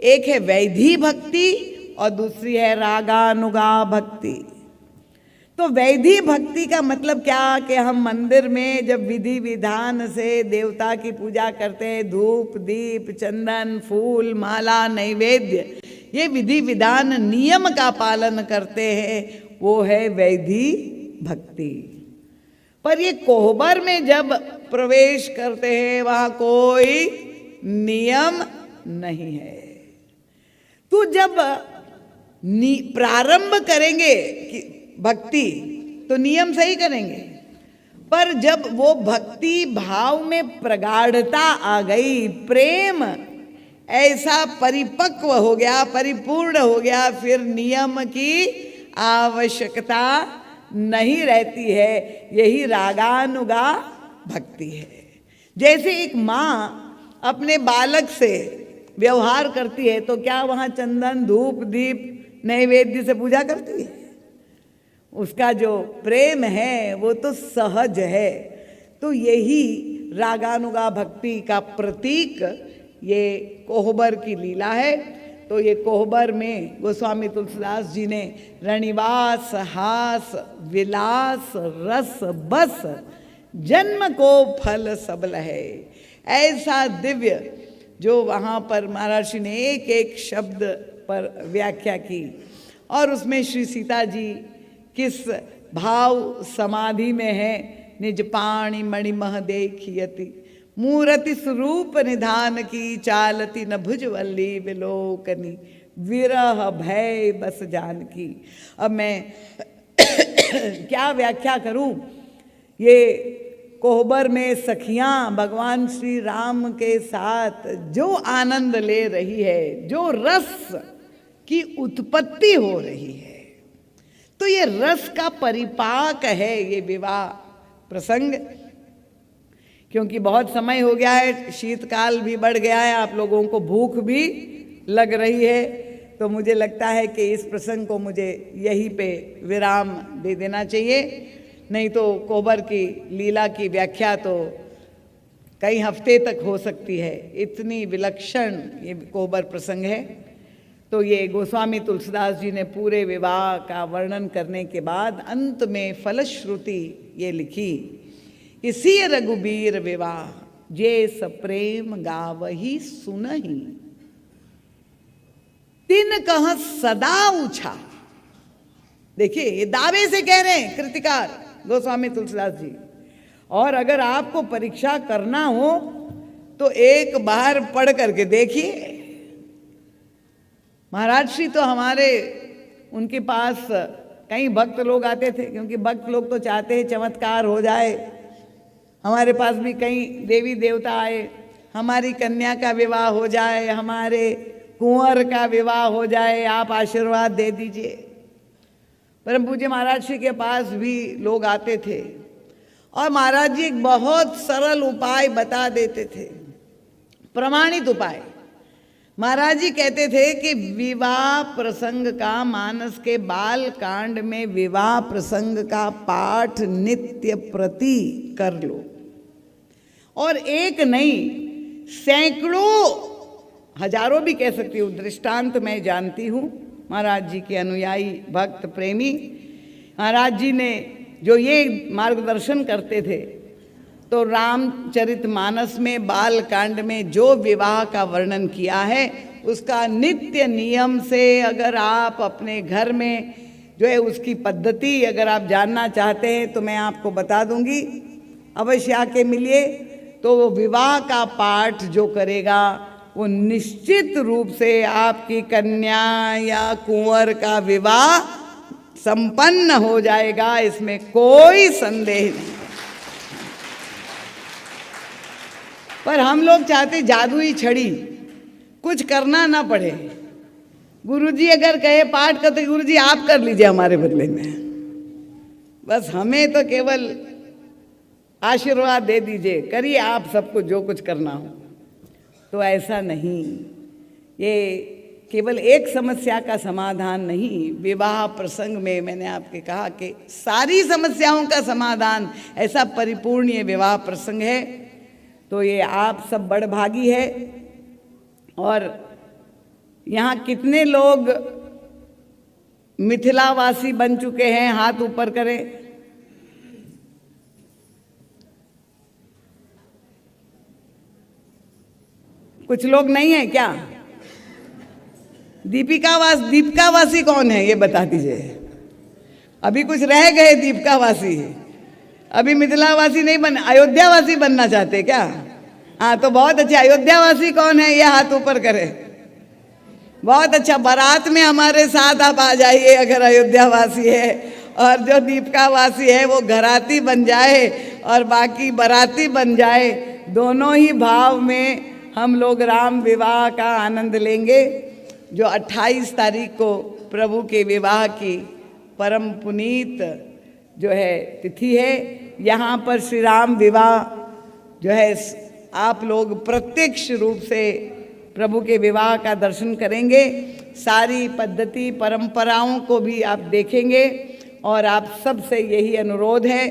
A: एक है वैधि भक्ति और दूसरी है रागानुगा भक्ति। तो वैधि भक्ति का मतलब क्या कि हम मंदिर में जब विधि विधान से देवता की पूजा करते हैं, धूप दीप चंदन फूल माला नैवेद्य, ये विधि विधान नियम का पालन करते हैं, वो है वैधि भक्ति। पर ये कोहबर में जब प्रवेश करते हैं वहाँ कोई नियम नहीं है। तो जब प्रारंभ करेंगे भक्ति तो नियम सही करेंगे, पर जब वो भक्ति भाव में प्रगाढ़ता आ गई, प्रेम ऐसा परिपक्व हो गया, परिपूर्ण हो गया, फिर नियम की आवश्यकता नहीं रहती है। यही रागानुगा भक्ति है। जैसे एक माँ अपने बालक से व्यवहार करती है तो क्या वहाँ चंदन धूप दीप नैवेद्य से पूजा करती है? उसका जो प्रेम है वो तो सहज है। तो यही रागानुगा भक्ति का प्रतीक ये कोहबर की लीला है। तो ये कोहबर में गोस्वामी तुलसीदास जी ने रणिवास हास विलास रस बस जन्म को फल सबल है, ऐसा दिव्य जो वहाँ पर महाराज ने एक एक शब्द पर व्याख्या की। और उसमें श्री सीता जी किस भाव समाधि में है, निज पाणी मणिमह देखियति मूर्ति स्वरूप निधान की, चालती न भुजवल्ली विलोकनी विरह भय बस जान की। अब मैं क्या व्याख्या करूं। ये कोहबर में सखियां भगवान श्री राम के साथ जो आनंद ले रही है, जो रस की उत्पत्ति हो रही है, तो ये रस का परिपाक है ये विवाह प्रसंग। क्योंकि बहुत समय हो गया है, शीतकाल भी बढ़ गया है, आप लोगों को भूख भी लग रही है, तो मुझे लगता है कि इस प्रसंग को मुझे यहीं पे विराम दे देना चाहिए, नहीं तो कोबर की लीला की व्याख्या तो कई हफ्ते तक हो सकती है, इतनी विलक्षण ये कोबर प्रसंग है। तो ये गोस्वामी तुलसीदास जी ने पूरे विवाह का वर्णन करने के बाद अंत में फलश्रुति ये लिखी कि सिय रघुबीर विवाह जे सप्रेम गावही सुनहि, तिन कह सदा ऊछा। देखिए ये दावे से कह रहे हैं कृतिकार गोस्वामी तुलसीदास जी। और अगर आपको परीक्षा करना हो तो एक बार पढ़ करके देखिए। महाराज श्री तो हमारे, उनके पास कई भक्त लोग आते थे, क्योंकि भक्त लोग तो चाहते हैं चमत्कार हो जाए। हमारे पास भी कई देवी देवता आए, हमारी कन्या का विवाह हो जाए, हमारे कुंवर का विवाह हो जाए, आप आशीर्वाद दे दीजिए। परम पूज्य महाराज श्री के पास भी लोग आते थे और महाराज जी एक बहुत सरल उपाय बता देते थे, प्रमाणित उपाय। महाराज जी कहते थे कि विवाह प्रसंग का, मानस के बाल कांड में विवाह प्रसंग का पाठ नित्य प्रति कर लो, और एक नहीं सैकड़ों, हजारों भी कह सकती हूँ, दृष्टांत मैं जानती हूँ। महाराज जी के अनुयायी भक्त प्रेमी महाराज जी ने जो ये मार्गदर्शन करते थे, तो रामचरितमानस में बाल कांड में जो विवाह का वर्णन किया है उसका नित्य नियम से अगर आप अपने घर में जो है उसकी पद्धति अगर आप जानना चाहते हैं तो मैं आपको बता दूंगी, अवश्य आके मिलिए। तो वो विवाह का पाठ जो करेगा वो निश्चित रूप से आपकी कन्या या कुंवर का विवाह संपन्न हो जाएगा, इसमें कोई संदेह नहीं। पर हम लोग चाहते जादुई छड़ी, कुछ करना ना पड़े। गुरुजी अगर कहे पाठ करते, गुरुजी आप कर लीजिए हमारे बदले में, बस हमें तो केवल आशीर्वाद दे दीजिए, करिए आप सबको जो कुछ करना हो। तो ऐसा नहीं, ये केवल एक समस्या का समाधान नहीं, विवाह प्रसंग में मैंने आपके कहा कि सारी समस्याओं का समाधान, ऐसा परिपूर्ण ये विवाह प्रसंग है। तो ये आप सब बड़भागी है। और यहाँ कितने लोग मिथिलावासी बन चुके हैं, हाथ ऊपर करें। कुछ लोग नहीं है क्या? दीपिकावासी कौन है ये बता दीजिए। अभी कुछ रह गए दीपिकावासी, अभी मिथिलावासी नहीं बन, अयोध्यावासी बनना चाहते क्या? हाँ तो बहुत अच्छा। अयोध्यावासी कौन है ये हाथ ऊपर करे। बहुत अच्छा, बारात में हमारे साथ आप आ जाइए अगर अयोध्यावासी है, और जो दीपिकावासी है वो घराती बन जाए और बाकी बाराती बन जाए। दोनों ही भाव में हम लोग राम विवाह का आनंद लेंगे, जो 28 तारीख को प्रभु के विवाह की परम पुनीत जो है तिथि है। यहाँ पर श्री राम विवाह जो है आप लोग प्रत्यक्ष रूप से प्रभु के विवाह का दर्शन करेंगे, सारी पद्धति परंपराओं को भी आप देखेंगे। और आप सबसे यही अनुरोध है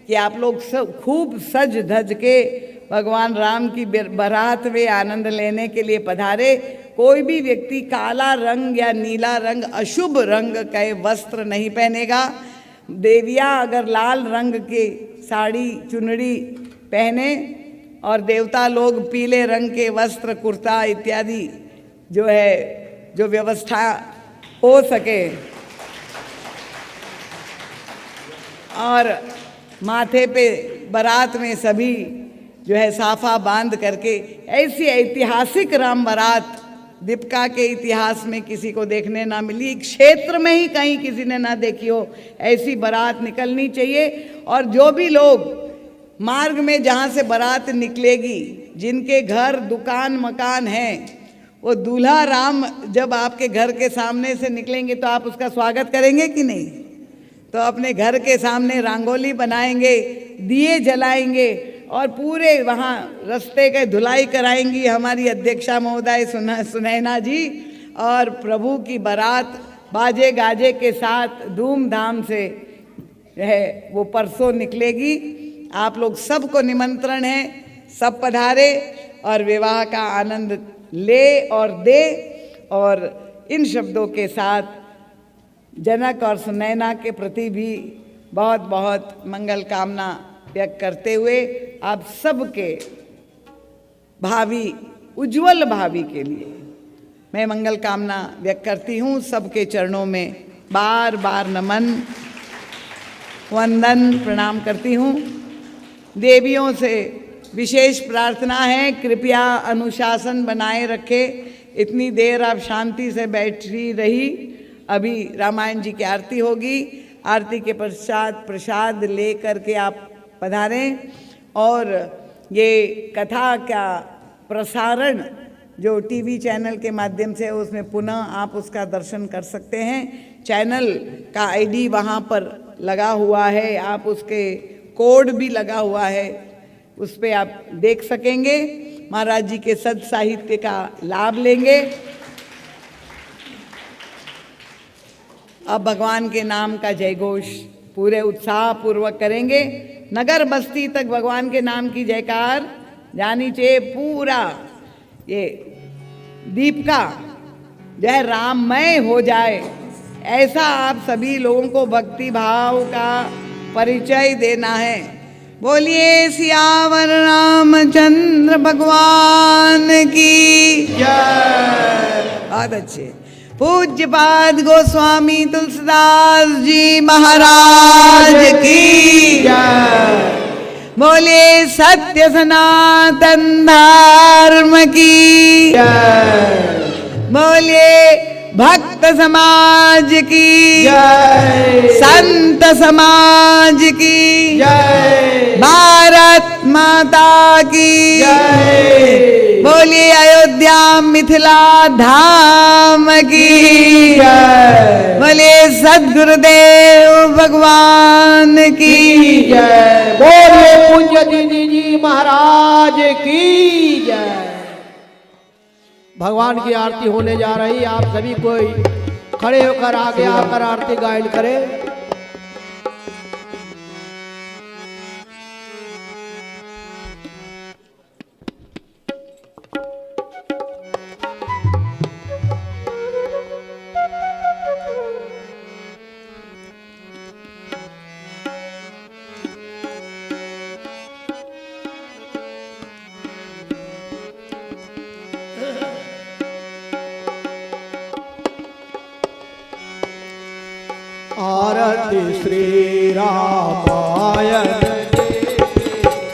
A: कि आप लोग सब खूब सज धज के भगवान राम की बारात में आनंद लेने के लिए पधारे। कोई भी व्यक्ति काला रंग या नीला रंग, अशुभ रंग के वस्त्र नहीं पहनेगा। देवियाँ अगर लाल रंग की साड़ी चुनरी पहने और देवता लोग पीले रंग के वस्त्र, कुर्ता इत्यादि जो है जो व्यवस्था हो सके, और माथे पे बारात में सभी जो है साफा बांध करके, ऐसी ऐतिहासिक राम बारात दीपिका के इतिहास में किसी को देखने ना मिली, क्षेत्र में ही कहीं किसी ने ना देखी हो, ऐसी बारात निकलनी चाहिए। और जो भी लोग मार्ग में जहाँ से बारात निकलेगी, जिनके घर दुकान मकान हैं, वो दूल्हा राम जब आपके घर के सामने से निकलेंगे तो आप उसका स्वागत करेंगे कि नहीं? तो अपने घर के सामने रंगोली बनाएंगे, दिए जलाएंगे और पूरे वहाँ रास्ते के धुलाई कराएंगी हमारी अध्यक्षा महोदय सुनैना जी। और प्रभु की बारात बाजे गाजे के साथ धूमधाम से है वो परसों निकलेगी। आप लोग सबको निमंत्रण है, सब पधारे और विवाह का आनंद ले और दे। और इन शब्दों के साथ जनक और सुनैना के प्रति भी बहुत बहुत मंगल कामना व्यक्त करते हुए आप सबके भावी उज्जवल भावी के लिए मैं मंगल कामना व्यक्त करती हूँ। सबके चरणों में बार बार नमन वंदन प्रणाम करती हूँ। देवियों से विशेष प्रार्थना है, कृपया अनुशासन बनाए रखे। इतनी देर आप शांति से बैठी रही। अभी रामायण जी की आरती होगी, आरती के पश्चात प्रसाद ले करके आप पधारें। और ये कथा का प्रसारण जो टीवी चैनल के माध्यम से उसमें पुनः आप उसका दर्शन कर सकते हैं। चैनल का आईडी वहाँ पर लगा हुआ है, आप उसके कोड भी लगा हुआ है, उस पर आप देख सकेंगे। महाराज जी के सद साहित्य का लाभ लेंगे। अब भगवान के नाम का जयघोष पूरे उत्साह पूर्वक करेंगे। नगर बस्ती तक भगवान के नाम की जयकार जानी चाहिए। पूरा ये दीप का जय राममय हो जाए, ऐसा आप सभी लोगों को भक्ति भाव का परिचय देना है। बोलिए सियावर रामचंद्र भगवान की जय। बहुत अच्छे। पूज्यपाद गोस्वामी तुलसीदास जी महाराज की जय। बोले सत्य सनातन धर्म की जय। बोले भक्त समाज की जय। संत समाज की जय। भारत माता की जय। बोलिए अयोध्या मिथिला धाम की जय। बोलिए सद्गुरुदेव भगवान की जय।
B: बोलिए पूज्य दीदी जी महाराज की जय। भगवान की आरती होने जा रही। आप सभी कोई खड़े होकर आगे आकर आरती गायन करें। आरती श्री रामायण,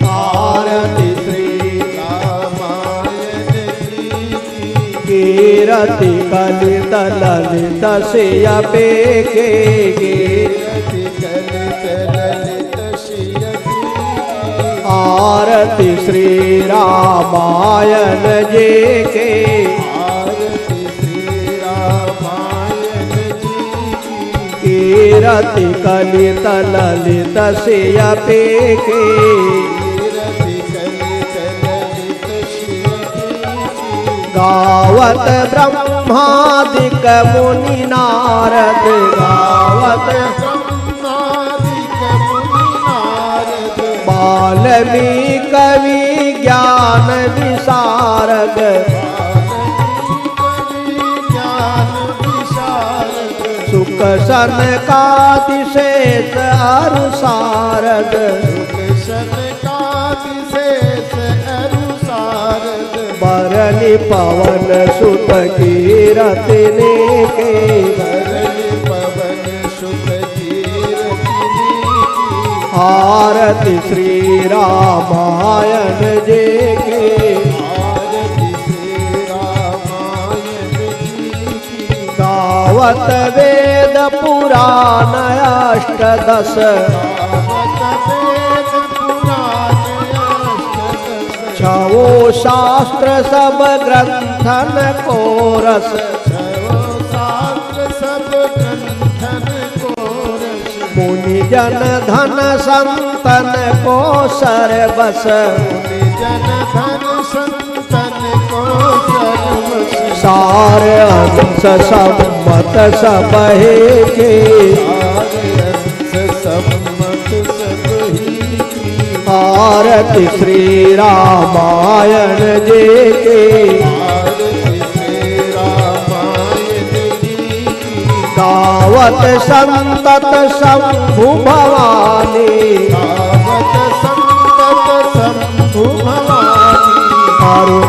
B: आरती श्री रामायण कीरति कलित ललित सिय पेके कीरति कलित ललित सिय। आरती श्री रामायण जी के, कीरति कलित ललित सिय पेके गावत ब्रह्मादिक मुनि नारद, गावत ब्रह्मादिक मुनि नारद वाल्मीकि कवि ज्ञान विशारद, सुख सनकादिशेष अरुसारद, बरनि पवन सुत कीरति नेके, आरती श्री रामायण जी के, गावत वेद पुराण अष्टदश, छवो शास्त्र सब ग्रंथन को रस, मुनि जन धन संतन को सर्वस, चार अंश सम्मत सब के, आरती श्री रामायण जी के, गावत संतत शंभु भवानी,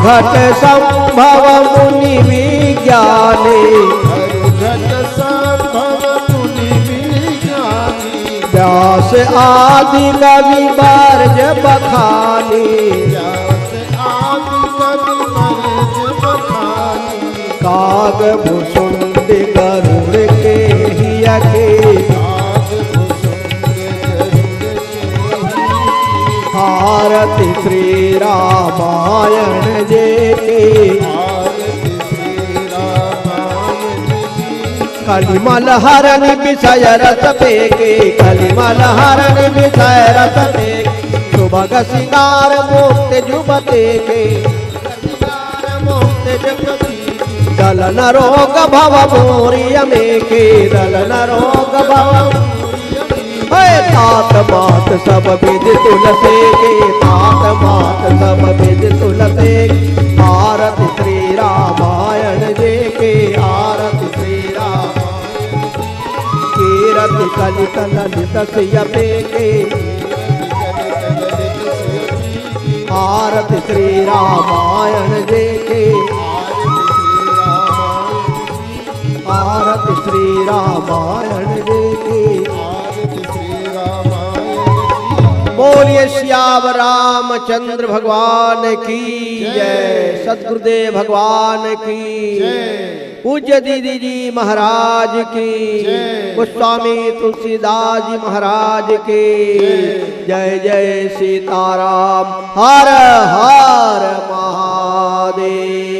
B: घट संभव मुनि विज्ञानी, व्यास आदि कवि बारज बखानी, काग भुसुंड गरुड़ के हिया के, आरती श्री रामायण जी के, कलिमल हरण विषय रस पेके, कलिमल हरण विषय रस पेके, सुभग सिंगार मुक्त जुबते के, दलन रोग भव मोरिय में के, दलन रोग भव तात मात सब विद तुलसे के, तात मात सब विद तुलसे, आरती श्री रामायण जी के, आरती श्री रामायण, कीरति कलित ललित सियपे के, आरती श्री रामायण जी के, आरती श्री रामायण जी के। बोलिए श्याम रामचंद्र भगवान की जय, सद्गुरुदेव भगवान की पूज्य दीदी जी महाराज की, गोस्वामी तुलसीदास जी महाराज की जय। जय सीताराम, हर हर महादेव।